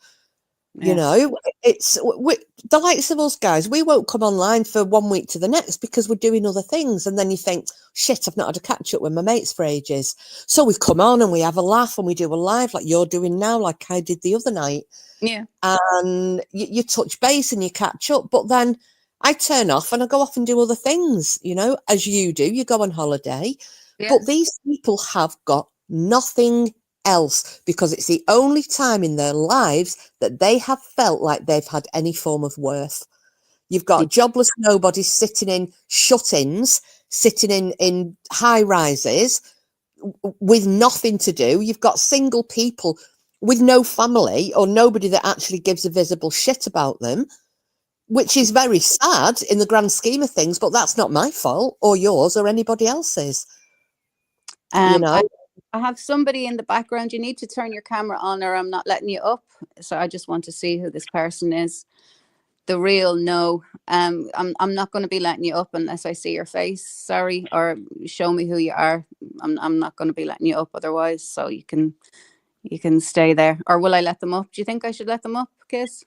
It's the likes of us guys. We won't come online for 1 week to the next because we're doing other things. And then you think, shit, I've not had a catch up with my mates for ages. So we come on and we have a laugh and we do a live like you're doing now, like I did the other night. Yeah. And you touch base and you catch up. But then I turn off and I go off and do other things, as you do. You go on holiday. Yes. But these people have got nothing else, because it's the only time in their lives that they have felt like they've had any form of worth. You've got jobless nobodies sitting in shut-ins, sitting in high rises with nothing to do. You've got single people with no family or nobody that actually gives a visible shit about them, which is very sad in the grand scheme of things, but that's not my fault or yours or anybody else's. I have somebody in the background. You need to turn your camera on or I'm not letting you up. So I just want to see who this person is. The real no. I'm not going to be letting you up unless I see your face. Sorry, or show me who you are. I'm not going to be letting you up otherwise. So you can stay there. Or will I let them up? Do you think I should let them up, Kiss?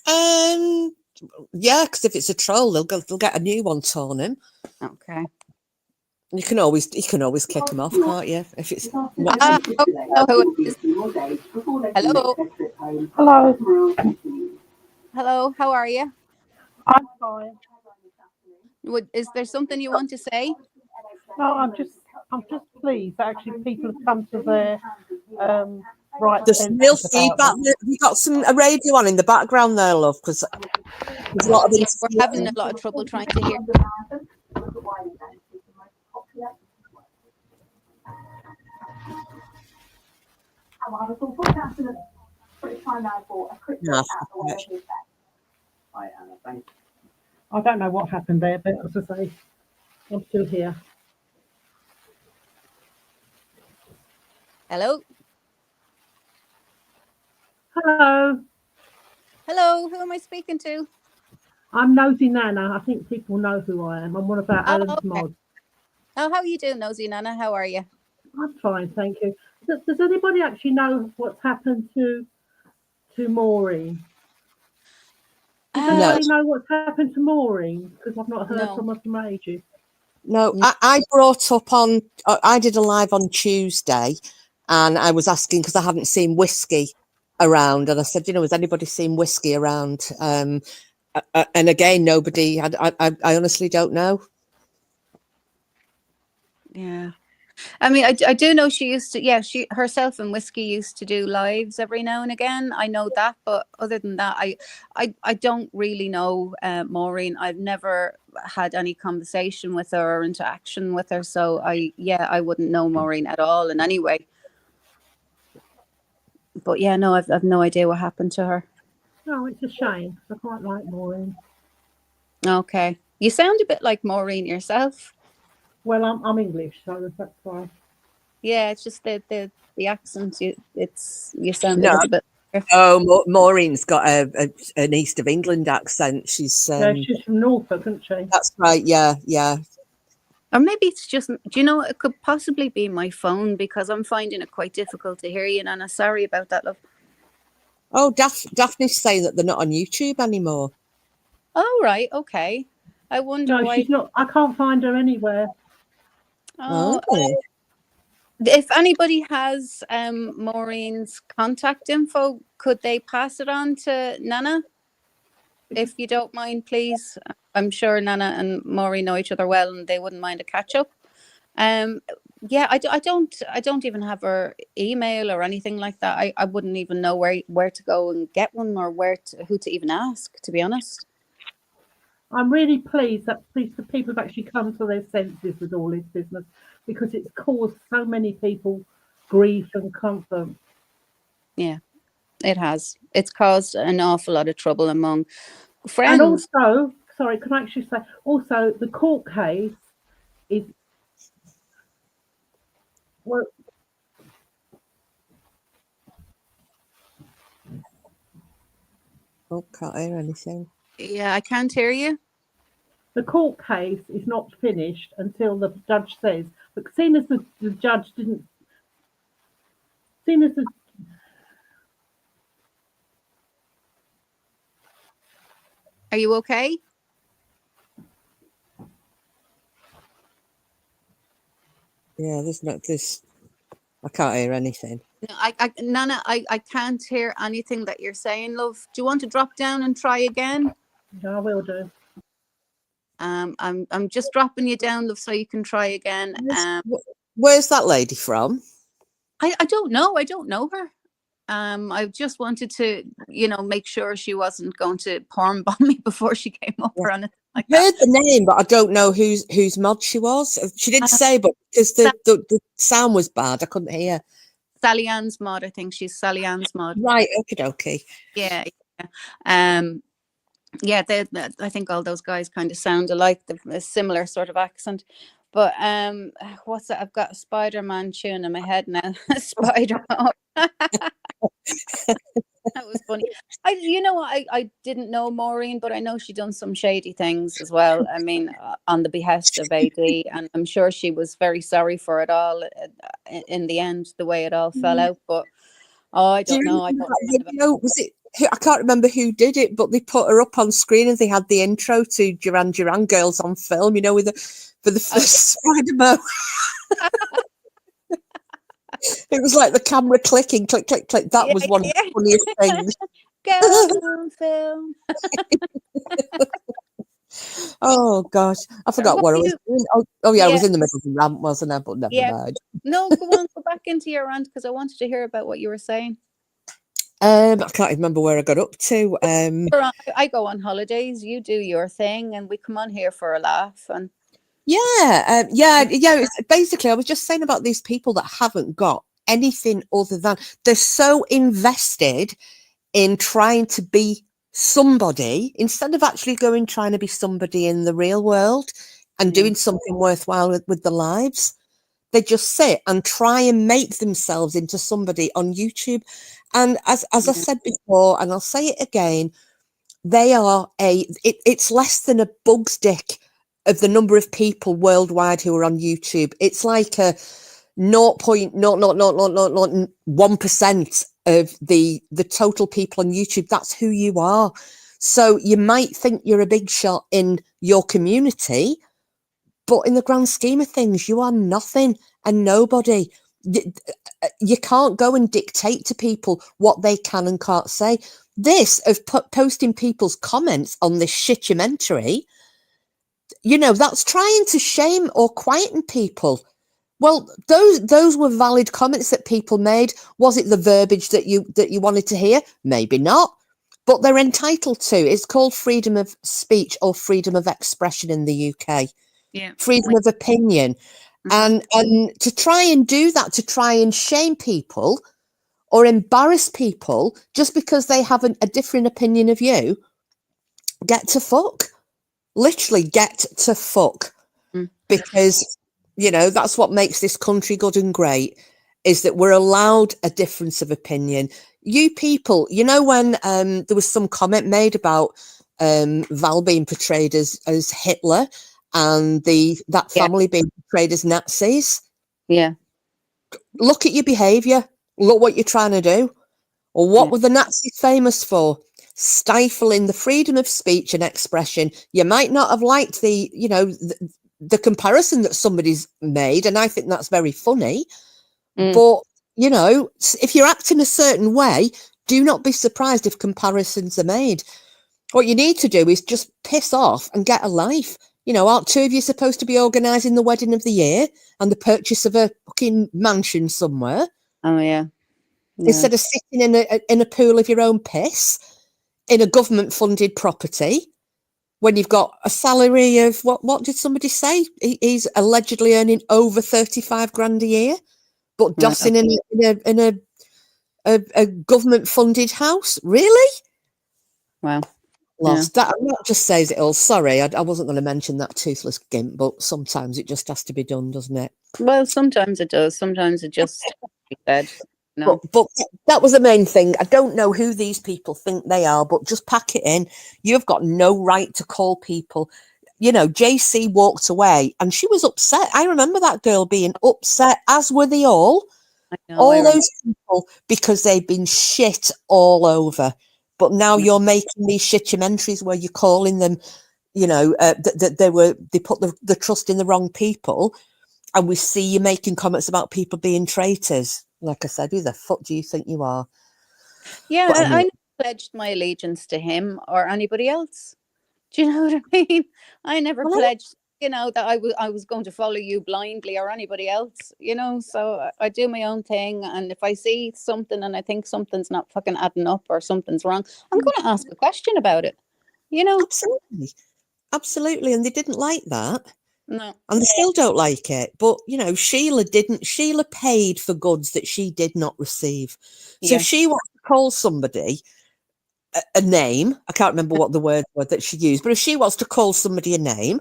Yeah, because if it's a troll, they'll get a new one torn in. Okay. You can always kick them off, can't you? If it's Hello. Hello. How are you? I'm fine. Is there something you want to say? No, I'm just I'm just pleased that actually people have come to their right There's some real senses about feedback. this. We got a radio on in the background there, love, because there's a lot of Yeah, we're having a interference. lot of trouble trying to hear. No, I don't know what happened there, but as I say, I'm still here. Hello, Hello, hello. Who am I speaking to? I'm Nosy Nana. I think people know who I am. I'm one of our Oh, Alan's okay. mods. Oh, how are you doing, Nosy Nana? How are you? I'm fine, thank you. Does anybody actually know what's happened to Maureen? Does No. anybody know what's happened to Maureen? Because I've not heard No. from her from ages. No, I brought up on, I did a live on Tuesday and I was asking because I hadn't seen Whiskey around. And I said, has anybody seen Whiskey around? And again, nobody had, I honestly don't know. Yeah. I mean, I do know she used to, she herself and Whiskey used to do lives every now and again. I know that, but other than that, I don't really know Maureen. I've never had any conversation with her or interaction with her, so I wouldn't know Maureen at all in any way. But yeah, no, I've no idea what happened to her. No, it's a shame. I quite like Maureen. Okay, you sound a bit like Maureen yourself. Well, I'm English, so that's why. Yeah, it's just the accent. You sound No. a little bit. Oh, Maureen's got an East of England accent. She's Yeah, she's from Norfolk, isn't she? That's right. Yeah. Or maybe it's just, do you know, it could possibly be my phone because I'm finding it quite difficult to hear you, Nana. Sorry about that, love. Oh, Daphne's saying that they're not on YouTube anymore. Oh, right. Okay. I wonder No, why. she's not. I can't find her anywhere. Oh, Okay. if anybody has Maureen's contact info, could they pass it on to Nana? If you don't mind, please. I'm sure Nana and Maureen know each other well, and they wouldn't mind a catch up. Yeah, I don't even have her email or anything like that. I wouldn't even know where to go and get one or who to even ask, to be honest. I'm really pleased that people have actually come to their senses with all this business because it's caused so many people grief and comfort. Yeah, it has. It's caused an awful lot of trouble among friends. And also, sorry, can I actually say, also the court case is, well, Oh, can't hear anything. Yeah, I can't hear you. the court case is not finished until the judge says, but seeing as the judge didn't, seeing as the, Are you okay? Yeah, there's not this. I can't hear anything. No, Nana, I can't hear anything that you're saying, love. Do you want to drop down and try again? I will do. I'm just dropping you down, love, so you can try again. Where's that lady from? I don't know. I don't know her. I just wanted to, make sure she wasn't going to porn bomb me before she came up or anything like I heard that. the name, but I don't know whose mod she was. She did say, but because the sound was bad, I couldn't hear. Sally Ann's mod, I think she's Sally Ann's mod. Right, okay. Yeah. Yeah, I think all those guys kind of sound alike, a similar sort of accent. But what's that? I've got a Spider-Man tune in my head now. Spider-Man. That was funny. I didn't know Maureen, but I know she done some shady things as well. I mean, on the behest of AD, and I'm sure she was very sorry for it all in the end, the way it all fell out. But I don't know. I don't. Was it? I can't remember who did it, but they put her up on screen and they had the intro to Duran Duran Girls on film. For the first Spider-Man. It was like the camera clicking, click, click, click. That was one of the funniest things. Girls on film. Oh gosh, I forgot What what I were was you? doing. Oh yeah, I Yeah, was in the middle of the rant, wasn't I? But never yeah. mind. No, go on, go back into your rant because I wanted to hear about what you were saying. I can't remember where I got up to. I go on holidays, you do your thing, and we come on here for a laugh. And Yeah. It's, basically, I was just saying about these people that haven't got anything other than they're so invested in trying to be somebody instead of actually going trying to be somebody in the real world and Yeah. doing something worthwhile with their lives. They just sit and try and make themselves into somebody on YouTube. And as I Yeah. said before, and I'll say it again, they are it's less than a bug's dick of the number of people worldwide who are on YouTube. It's like a 0.00001% of the total people on YouTube. That's who you are. So you might think you're a big shot in your community, but in the grand scheme of things, you are nothing and nobody. You can't go and dictate to people what they can and can't say. This of posting people's comments on this shitumentary, that's trying to shame or quieten people. Well, those were valid comments that people made. Was it the verbiage that you wanted to hear? Maybe not, but they're entitled to. It's called freedom of speech or freedom of expression in the UK. Yeah. Freedom of opinion. And to try and do that, to try and shame people or embarrass people just because they have a different opinion of you, get to fuck. Literally get to fuck. Because, that's what makes this country good and great, is that we're allowed a difference of opinion. You people, when there was some comment made about Val being portrayed as Hitler and that family being portrayed as Nazis. Yeah. Look at your behaviour. Look what you're trying to do. Or what were the Nazis famous for? Stifling the freedom of speech and expression. You might not have liked the comparison that somebody's made, and I think that's very funny. But, if you're acting a certain way, do not be surprised if comparisons are made. What you need to do is just piss off and get a life. Aren't two of you supposed to be organising the wedding of the year and the purchase of a fucking mansion somewhere? Oh, yeah. Instead of sitting in a pool of your own piss in a government-funded property when you've got a salary of, what did somebody say? He's allegedly earning over 35 grand a year, but dossing in a government-funded house? Really? Wow. Lost. That just says it all. Sorry, I wasn't going to mention that toothless gimp, but sometimes it just has to be done, doesn't it? Well, sometimes it does. Sometimes it just be said. No. But that was the main thing. I don't know who these people think they are, but just pack it in. You've got no right to call people. JC walked away and she was upset. I remember that girl being upset, as were they all. I know, all those people, because they've been shit all over. But now you're making these shitumentary where you're calling them, that they put the trust in the wrong people. And we see you making comments about people being traitors. Like I said, who the fuck do you think you are? Yeah, But anyway. I never pledged my allegiance to him or anybody else. Do you know what I mean? I never pledged, that I was going to follow you blindly or anybody else, so I do my own thing. And if I see something and I think something's not fucking adding up or something's wrong, I'm going to ask a question about it, Absolutely. And they didn't like that. No. And they still don't like it. But, Sheila paid for goods that she did not receive. So if she wants to call somebody a name, I can't remember what the word was that she used, but if she wants to call somebody a name,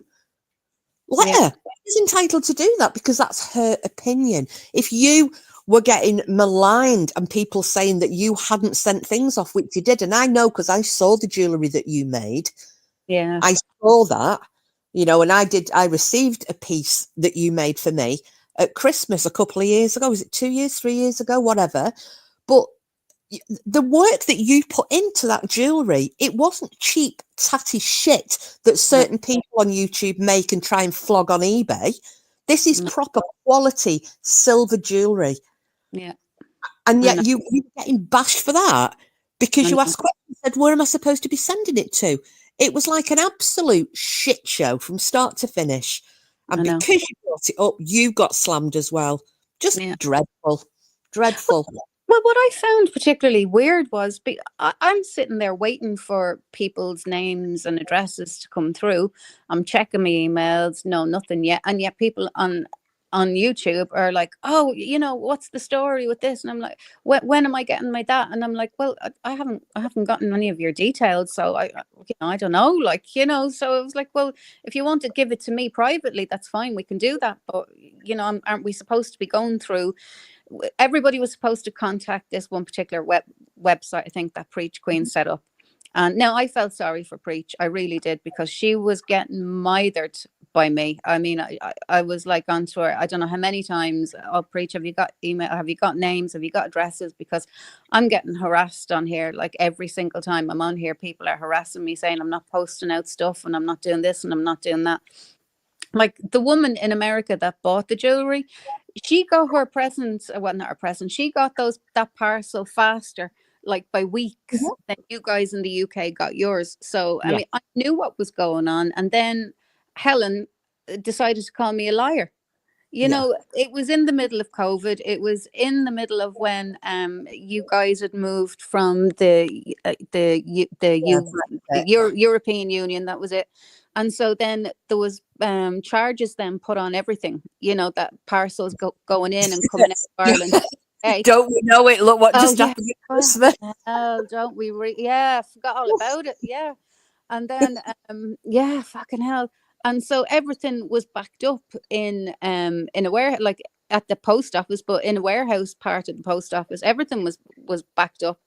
let her. She's entitled to do that because that's her opinion. If you were getting maligned and people saying that you hadn't sent things off, which you did, and I know because I saw the jewellery that you made. Yeah. I saw that. And I received a piece that you made for me at Christmas a couple of years ago. Was it 2 years, 3 years ago, whatever? But the work that you put into that jewellery, it wasn't cheap, tatty shit that certain people on YouTube make and try and flog on eBay. This is proper quality silver jewellery. Yeah. And yet you're getting bashed for that because you asked questions, said, where am I supposed to be sending it to? It was like an absolute shit show from start to finish. And I know. because you brought it up, you got slammed as well. Just Yeah. dreadful. Dreadful. Well, what I found particularly weird was I'm sitting there waiting for people's names and addresses to come through. I'm checking my emails, no, nothing yet. And yet people on YouTube are like, oh, you know, what's the story with this? And I'm like, when am I getting my that? And I'm like, well, I haven't gotten any of your details, so I don't know, like, you know. So I was like, well, if you want to give it to me privately, that's fine, we can do that. But you know, aren't we supposed to be going through? Everybody was supposed to contact this one particular website, I think, that Preach Queen set up. And now I felt sorry for Preach. I really did, because she was getting mithered by me. I mean, I was like onto her, I don't know how many times, oh, Preach, have you got email? Have you got names? Have you got addresses? Because I'm getting harassed on here. Like every single time I'm on here, people are harassing me saying I'm not posting out stuff and I'm not doing this and I'm not doing that. Like the woman in America that bought the jewelry, she got her presents, well, not her present, she got that parcel faster, like by weeks, than you guys in the UK got yours. So I Yeah. mean, I knew what was going on, and then Helen decided to call me a liar. You Yeah. know, it was in the middle of COVID. It was in the middle of when you guys had moved from the European Union. That was it. And so then there was charges then put on everything. You know, that parcels going in and coming out of Ireland. Hey. Don't we know it? Look what just yeah. happened at Christmas. Oh, don't we? Yeah, I forgot all about it. Yeah. And then, yeah, fucking hell. And so everything was backed up in a warehouse, like at the post office, but in a warehouse part of the post office, everything was backed up.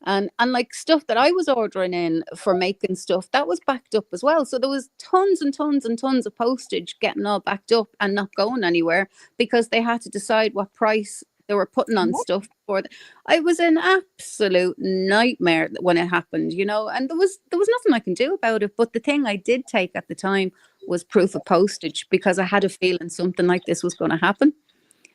And like stuff that I was ordering in for making stuff, that was backed up as well. So there was tons and tons and tons of postage getting all backed up and not going anywhere, because they had to decide what price they were putting on stuff for. I was an absolute nightmare when it happened, you know, and there was nothing I can do about it. But the thing I did take at the time was proof of postage, because I had a feeling something like this was going to happen.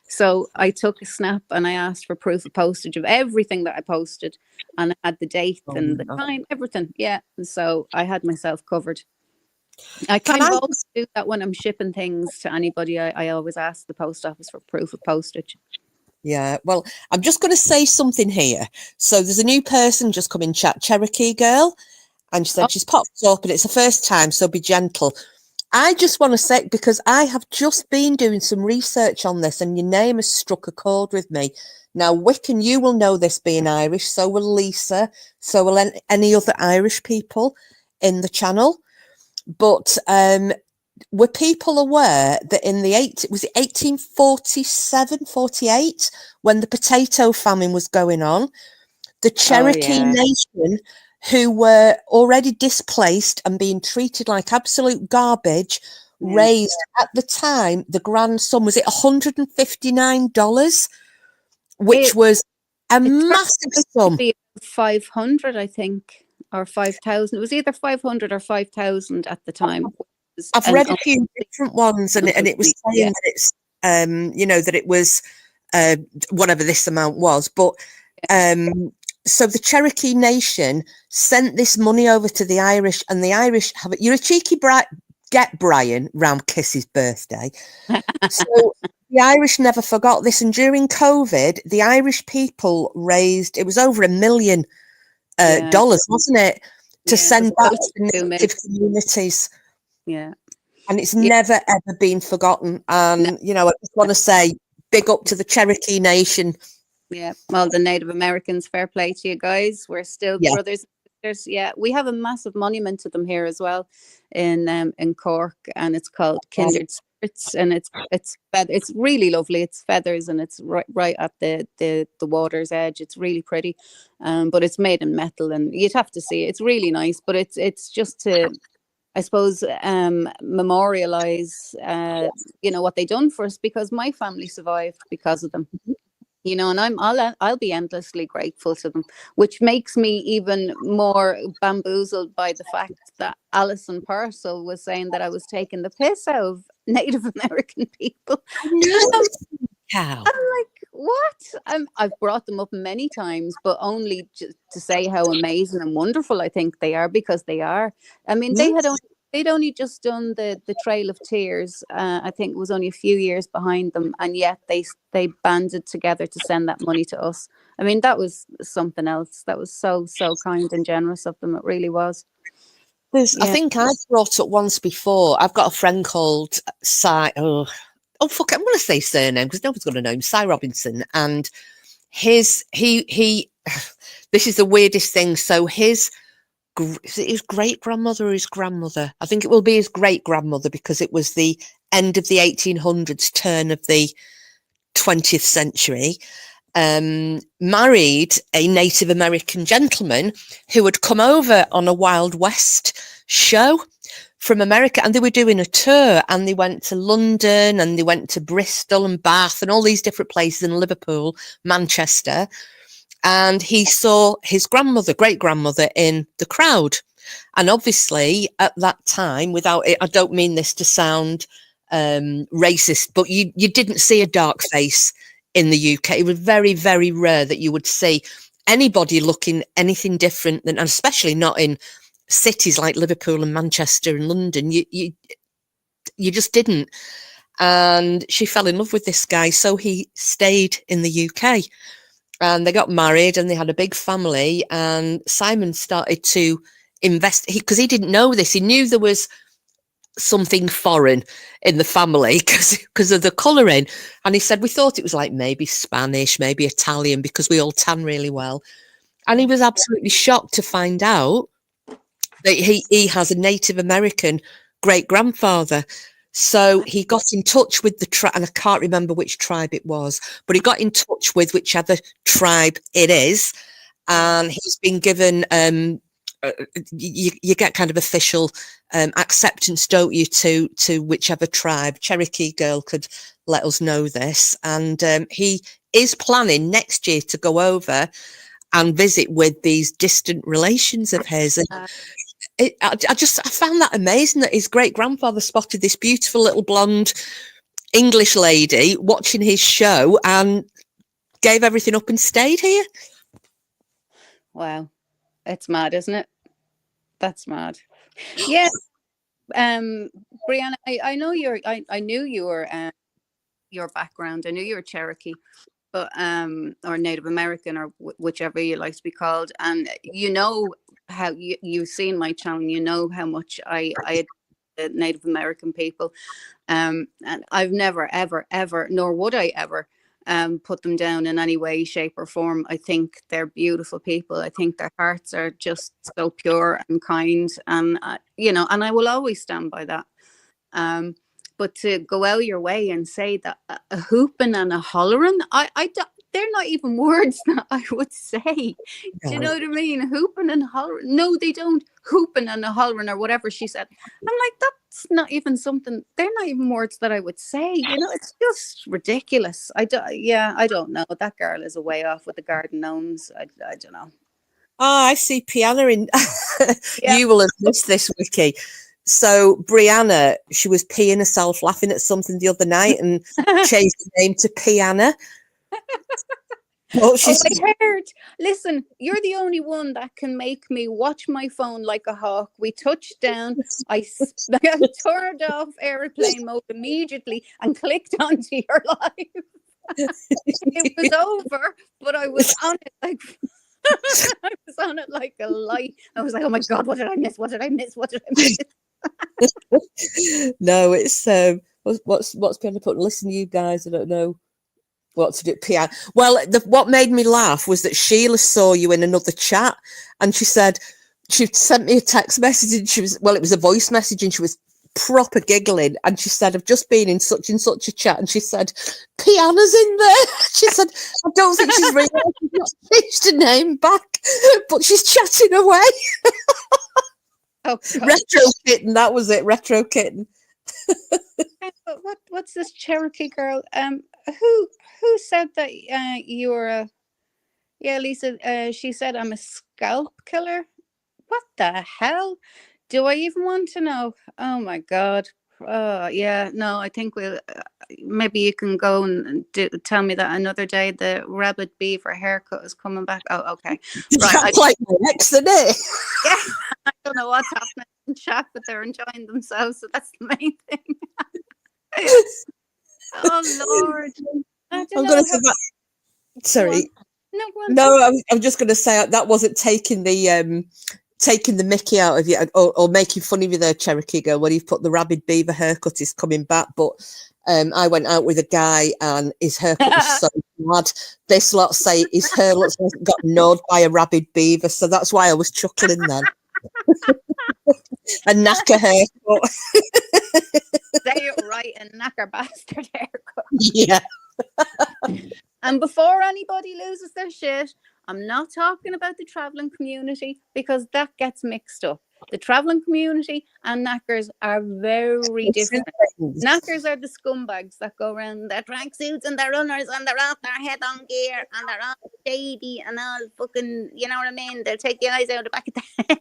So I took a snap and I asked for proof of postage of everything that I posted, and I had the date and the time, everything. Yeah. And so I had myself covered. I kind of always do that when I'm shipping things to anybody. I always ask the post office for proof of postage. Yeah, well, I'm just going to say something here. So there's a new person just come in chat, Cherokee Girl, and she said she's popped up and it's the first time, so be gentle. I just want to say, because I have just been doing some research on this and your name has struck a chord with me. Now, Wiccan, you will know this being Irish, so will Lisa, so will any other Irish people in the channel. But were people aware that in the 1847, 48, when the potato famine was going on, the Cherokee Nation, who were already displaced and being treated like absolute garbage, raised at the time, the grand sum, was it $159, which was a massive sum. 500, I think, or 5,000. It was either 500 or 5,000 at the time. I've read a few different ones, and it was saying that it's you know, that it was whatever this amount was, but so the Cherokee Nation sent this money over to the Irish, and the Irish have it. You're a cheeky get Brian round Kiss's birthday. So the Irish never forgot this, and during COVID, the Irish people raised, it was over $1 million, wasn't it, to send back to native communities. Yeah. And it's never, ever been forgotten. And, you know, I just want to say big up to the Cherokee Nation. Yeah. Well, the Native Americans, fair play to you guys. We're still brothers and sisters. Yeah. We have a massive monument to them here as well in Cork, and it's called Kindred Spirits, and it's really lovely. It's feathers, and it's right at the water's edge. It's really pretty. But it's made in metal, and you'd have to see it. It's really nice, but it's just to, I suppose, memorialize, you know, what they done for us, because my family survived because of them, you know, and I'll be endlessly grateful to them, which makes me even more bamboozled by the fact that Alison Purcell was saying that I was taking the piss out of Native American people. No. I'm like, what? I've brought them up many times, but only to say how amazing and wonderful I think they are, because they are. I mean, they'd only just done the Trail of Tears. I think it was only a few years behind them, and yet they banded together to send that money to us. I mean, that was something else. That was so kind and generous of them. It really was. I Yeah. think I brought up once before. I've got a friend called Cy. Oh fuck! I'm going to say surname because nobody's going to know him. Cy Robinson, and he. This is the weirdest thing. So is it his great grandmother or his grandmother? I think it will be his great grandmother, because it was the end of the 1800s, turn of the 20th century. Married a Native American gentleman who had come over on a Wild West show from America, and they were doing a tour, and they went to London and they went to Bristol and Bath and all these different places in Liverpool, Manchester, and he saw his great grandmother in the crowd. And obviously at that time, without it, I don't mean this to sound racist, but you didn't see a dark face in the UK. It was very, very rare that you would see anybody looking anything different than, and especially not in cities like Liverpool and Manchester and London. You just didn't. And she fell in love with this guy, so he stayed in the UK, and they got married and they had a big family. And Simon started to invest, because he didn't know this. He knew there was something foreign in the family because of the colouring, and he said we thought it was like maybe Spanish, maybe Italian, because we all tan really well. And he was absolutely shocked to find out that he has a Native American great grandfather. So he got in touch with the tribe, and I can't remember which tribe it was, but he got in touch with whichever tribe it is, and he's been given you get kind of official acceptance, don't you, to whichever tribe. Cherokee girl could let us know this, and he is planning next year to go over and visit with these distant relations of his. And I found that amazing that his great grandfather spotted this beautiful little blonde English lady watching his show and gave everything up and stayed here. Wow, it's mad, isn't it? That's mad. Yeah. Brianna, I know I knew your background. I knew you were Cherokee, but or Native American, or whichever you like to be called. And you know how you've seen my channel. You know how much I the Native American people. And I've never, ever, nor would I ever put them down in any way, shape, or form. I think they're beautiful people. I think their hearts are just so pure and kind, and and I will always stand by that. But to go out your way and say that a hooping and a hollering, they're not even words that I would say. Do you know what I mean? Hooping and hollering. No, they don't. Hooping and a hollering, or whatever she said. I'm like, that's not even something. They're not even words that I would say. It's just ridiculous. I don't know. That girl is a way off with the garden gnomes. I don't know. I see Piana in. Yeah. You will have missed this, Wiki. So Brianna, she was peeing herself laughing at something the other night and changed the name to Piana. I heard. Listen, you're the only one that can make me watch my phone like a hawk. We touched down. I turned off airplane mode immediately and clicked onto your live. It was over, but I was on it like I was on it like a light. I was like, oh my God, what did I miss? What did I miss? What did I miss? No, it's what's Piana put? Listen, you guys, I don't know what to do. Piana. Well, what made me laugh was that Sheila saw you in another chat, and she said she sent me a text message, and it was a voice message, and she was proper giggling, and she said, I've just been in such and such a chat, and she said, Piana's in there. She said, I don't think she's realised she's not changed her name back, but she's chatting away. Oh, Retro Kitten, that was it. Retro Kitten. What's this Cherokee girl? Who said that you were Lisa? She said I'm a scalp killer. What the hell? Do I even want to know? Oh my God. Yeah, no, I think we'll maybe you can go and tell me that another day. The rabbit beaver haircut is coming back. Oh, okay. Right. That's like my ex, isn't it? Yeah, I don't know what's happening in chat, but they're enjoying themselves, so that's the main thing. Oh Lord. I don't I'm know going to how- say that. Sorry. No, go on. No, I'm just going to say that wasn't taking the mickey out of you or making fun of you there, Cherokee girl, when you've put the rabid beaver haircut is coming back. But I went out with a guy and his haircut was so bad. This lot say his hair looks like it got gnawed by a rabid beaver. So that's why I was chuckling then. A knacker haircut. Say it right, a knacker bastard haircut. Yeah. And before anybody loses their shit, I'm not talking about the traveling community because that gets mixed up. The traveling community and knackers are very different. Knackers are the scumbags that go around in their tracksuits and their runners and they're off their head on gear and they're all shady and all fucking, you know what I mean? They'll take the eyes out the back of the head.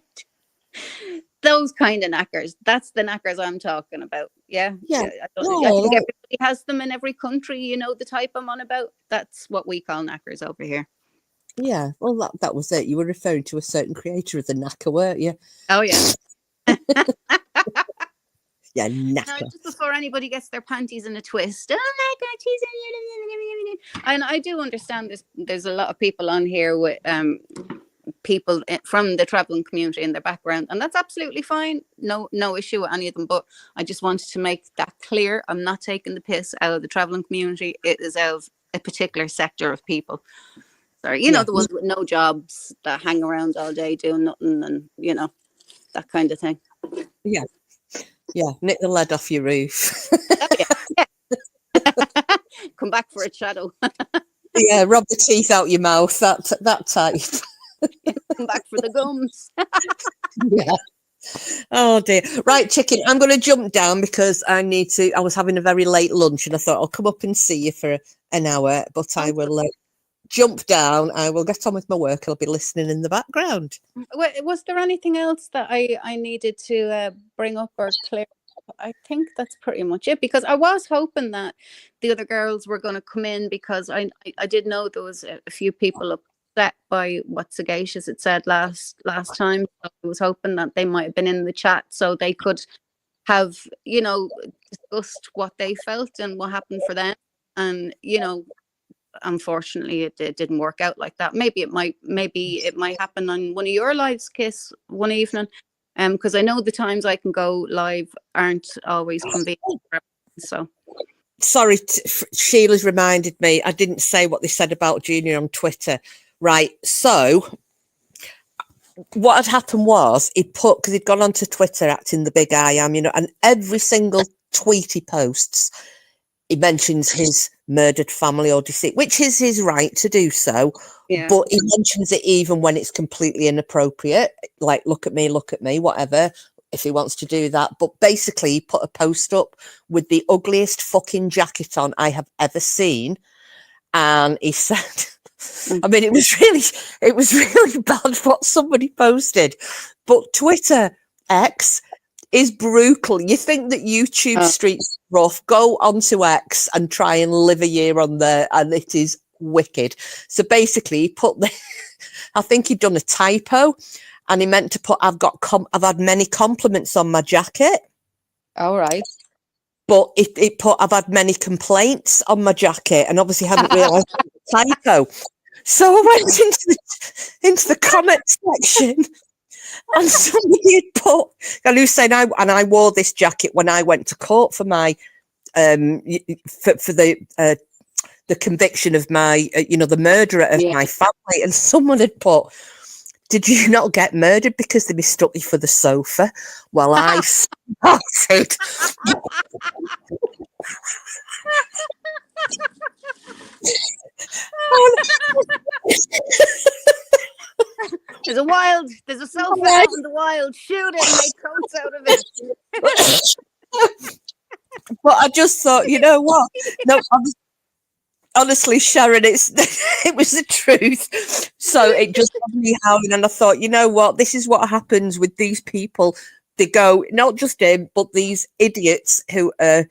Those kind of knackers. That's the knackers I'm talking about. Yeah. Yeah. I think everybody has them in every country. You know the type I'm on about. That's what we call knackers over here. Yeah. Well, that was it. You were referring to a certain creator of the knacker, weren't you? Oh yeah. Yeah, Now, knacker. just before anybody gets their panties in a twist. Oh my God, she's in. And I do understand there's a lot of people on here with people from the traveling community in their background, and that's absolutely fine. No issue with any of them. But I just wanted to make that clear. I'm not taking the piss out of the traveling community. It is out of a particular sector of people. Sorry, you know, the ones with no jobs that hang around all day doing nothing, and you know, that kind of thing. Yeah. Yeah, nick the lead off your roof. Oh, yeah. Come back for a shadow. Yeah, rob the teeth out your mouth. That type. Come back for the gums. Yeah. Oh dear. Right, chicken. I'm going to jump down because I was having a very late lunch and I thought I'll come up and see you for an hour, but I will jump down. I will get on with my work. I'll be listening in the background. Was there anything else that I needed to bring up or clear up? I think that's pretty much it, because I was hoping that the other girls were going to come in, because I did know there was a few people upset by what Sagacious had said last time. So I was hoping that they might have been in the chat so they could have, you know, discussed what they felt and what happened for them. And, you know, unfortunately it didn't work out like that. Maybe it might happen on one of your lives, Kiss, one evening. Because I know the times I can go live aren't always convenient for everyone, so. Sorry, Sheila's reminded me. I didn't say what they said about Junior on Twitter. Right. So what had happened was because he'd gone onto Twitter acting the big I am, you know, and every single tweet he posts, he mentions his murdered family or deceased, which is his right to do so. Yeah. But he mentions it even when it's completely inappropriate, like look at me, whatever, if he wants to do that. But basically, he put a post up with the ugliest fucking jacket on I have ever seen. And he said, I mean, it was really bad what somebody posted. But Twitter, X, is brutal. You think that YouTube streets rough, go onto X and try and live a year on there, and it is wicked. So basically he put I think he'd done a typo and he meant to put I've had many compliments on my jacket. All right. But it put I've had many complaints on my jacket, and obviously hadn't realised the typo. So I went into the comment section and somebody had put, and who's saying I wore this jacket when I went to court for my for the conviction of my the murderer of my family, and someone had put, did you not get murdered because they mistook you for the sofa? Well, I started. There's a sofa out in the wild. Shoot it and make coats out of it. But I just thought, you know what? No, honestly, Sharon, it was the truth. So it just had me howling, and I thought, you know what? This is what happens with these people they go, not just him, but these idiots who are,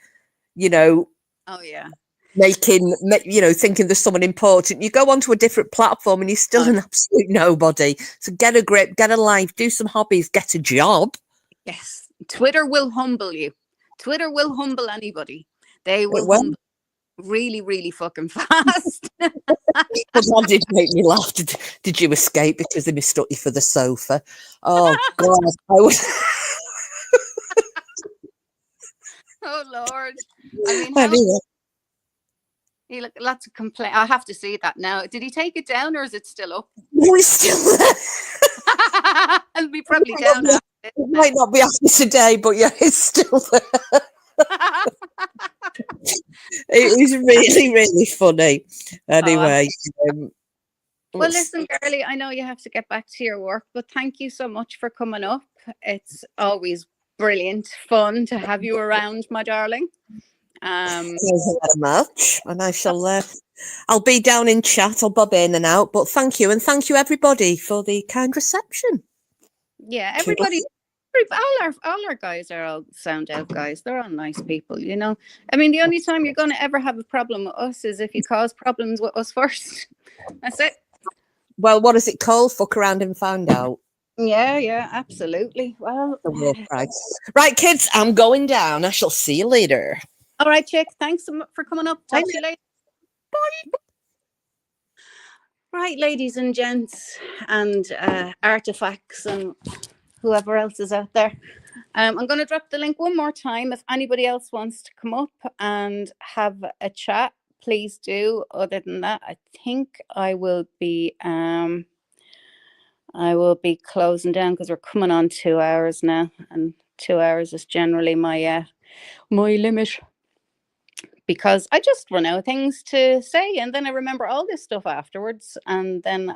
you know, Oh yeah. thinking there's someone important. You go onto a different platform and you're still an absolute nobody. So get a grip, get a life, do some hobbies, get a job. Yes. Twitter will humble you. Twitter will humble anybody. They will will. humble really, really fucking fast. But that did make me laugh. Did you escape because they mistook you for the sofa? Oh God, I was. Oh Lord. I mean, how Anyway, he look lots of complaint. I have to see that now. Did he take it down or is it still up? no, it's still there. It'll be probably down after this. It might not be after today, but yeah, it's still there. It was really, really funny. Anyway, well, listen, girlie, I know you have to get back to your work, but thank you so much for coming up. It's always brilliant fun to have you around, my darling. Thank you very much, and I shall. I'll be down in chat. I'll bob in and out, but thank you, and thank you everybody for the kind reception. Yeah, everybody. All our guys are all sound out guys. They're all nice people, you know. I mean, the only time you're going to ever have a problem with us is if you cause problems with us first. That's it. Well, what is it called? Fuck around and find out. Yeah, absolutely. Well, right, kids, I'm going down. I shall see you later. All right, chick. Thanks for coming up. Talk to you later. Bye. Right, ladies and gents, and artifacts, and whoever else is out there. I'm going to drop the link one more time. If anybody else wants to come up and have a chat, please do. Other than that, I think I will be closing down because we're coming on 2 hours now, and 2 hours is generally my limit, because I just run out of things to say, and then I remember all this stuff afterwards, and then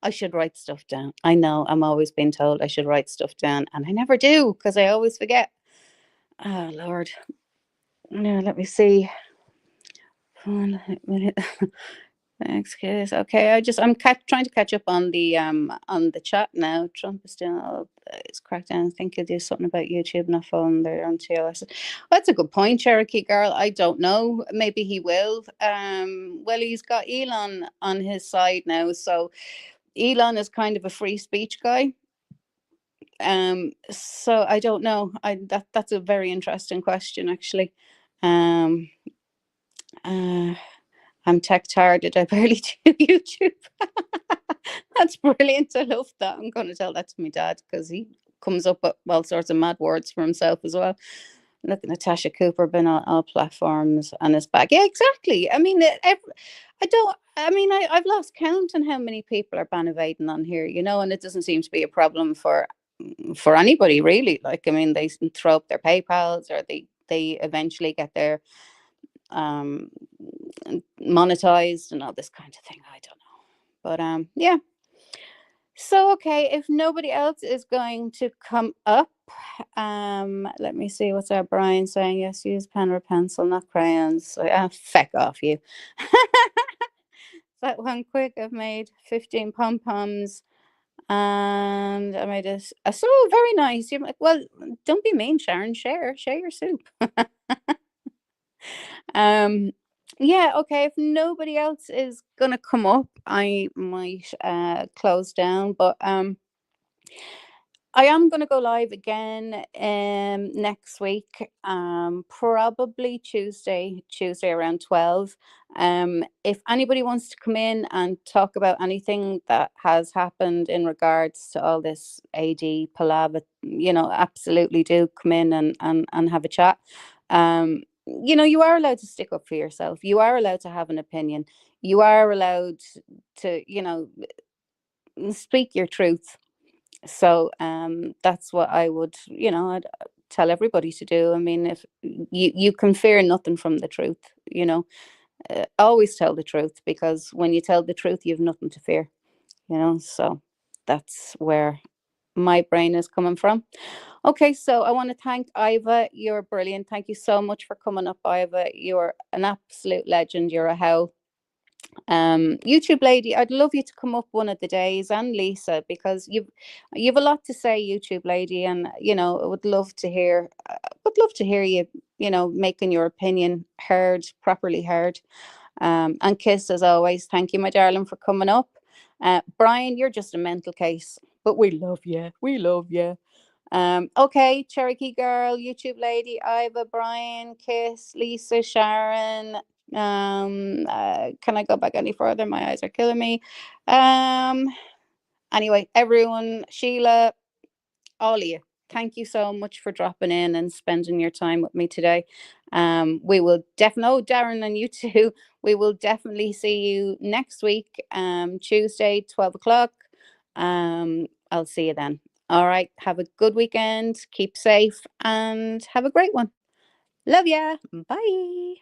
I should write stuff down. I know I'm always being told I should write stuff down, and I never do because I always forget. Oh Lord. No, let me see. 1 minute. Excuse. Okay, I'm trying to catch up on the chat now. Trump is still it's crackdown. I think he'll do something about YouTube not following their own TOS. Well, that's a good point, Cherokee girl. I don't know. Maybe he will. Well, he's got Elon on his side now, so Elon is kind of a free speech guy. So I don't know. That's a very interesting question, actually. I'm tech tired. I barely do YouTube. That's brilliant. I love that. I'm going to tell that to my dad because he comes up with all sorts of mad words for himself as well. Look, Natasha Cooper been on all platforms and is back. Yeah, exactly. I mean, I've lost count on how many people are bannovading on here, you know, and it doesn't seem to be a problem for anybody really. Like, I mean, they throw up their PayPals, or they eventually get their monetized and all this kind of thing. I don't know, but yeah. So okay, if nobody else is going to come up, let me see, what's our Brian saying? Yes, use pen or pencil, not crayons. So feck off you. That one quick. I've made 15 pom-poms and I made a so very nice. You're like, well, don't be mean, Sharon. Share your soup. Yeah, okay, if nobody else is gonna come up, I might close down, but I am going to go live again next week, probably Tuesday around 12. If anybody wants to come in and talk about anything that has happened in regards to all this AD palaver, you know, absolutely do come in and have a chat. You know, you are allowed to stick up for yourself. You are allowed to have an opinion. You are allowed to, you know, speak your truth. So that's what I would, you know, I'd tell everybody to do. I mean, if you can fear nothing from the truth, you know, always tell the truth, because when you tell the truth, you have nothing to fear, you know. So that's where my brain is coming from. Okay, so I want to thank Iva. You're brilliant. Thank you so much for coming up, Iva. You're an absolute legend. You're a how. YouTube lady, I'd love you to come up one of the days, and Lisa, because you've a lot to say, YouTube lady, and I would love to hear you, making your opinion heard, properly heard. And Kiss, as always, thank you, my darling, for coming up. Brian, you're just a mental case, but we love you. We love you. Okay, Cherokee Girl, YouTube lady, Iva, Brian, Kiss, Lisa, Sharon. Can I go back any further? My eyes are killing me. Anyway, everyone, Sheila, all of you, thank you so much for dropping in and spending your time with me today. We will definitely, Darren, and you too, we will definitely see you next week, Tuesday, 12 o'clock. I'll see you then. All right. Have a good weekend. Keep safe and have a great one. Love ya. Bye.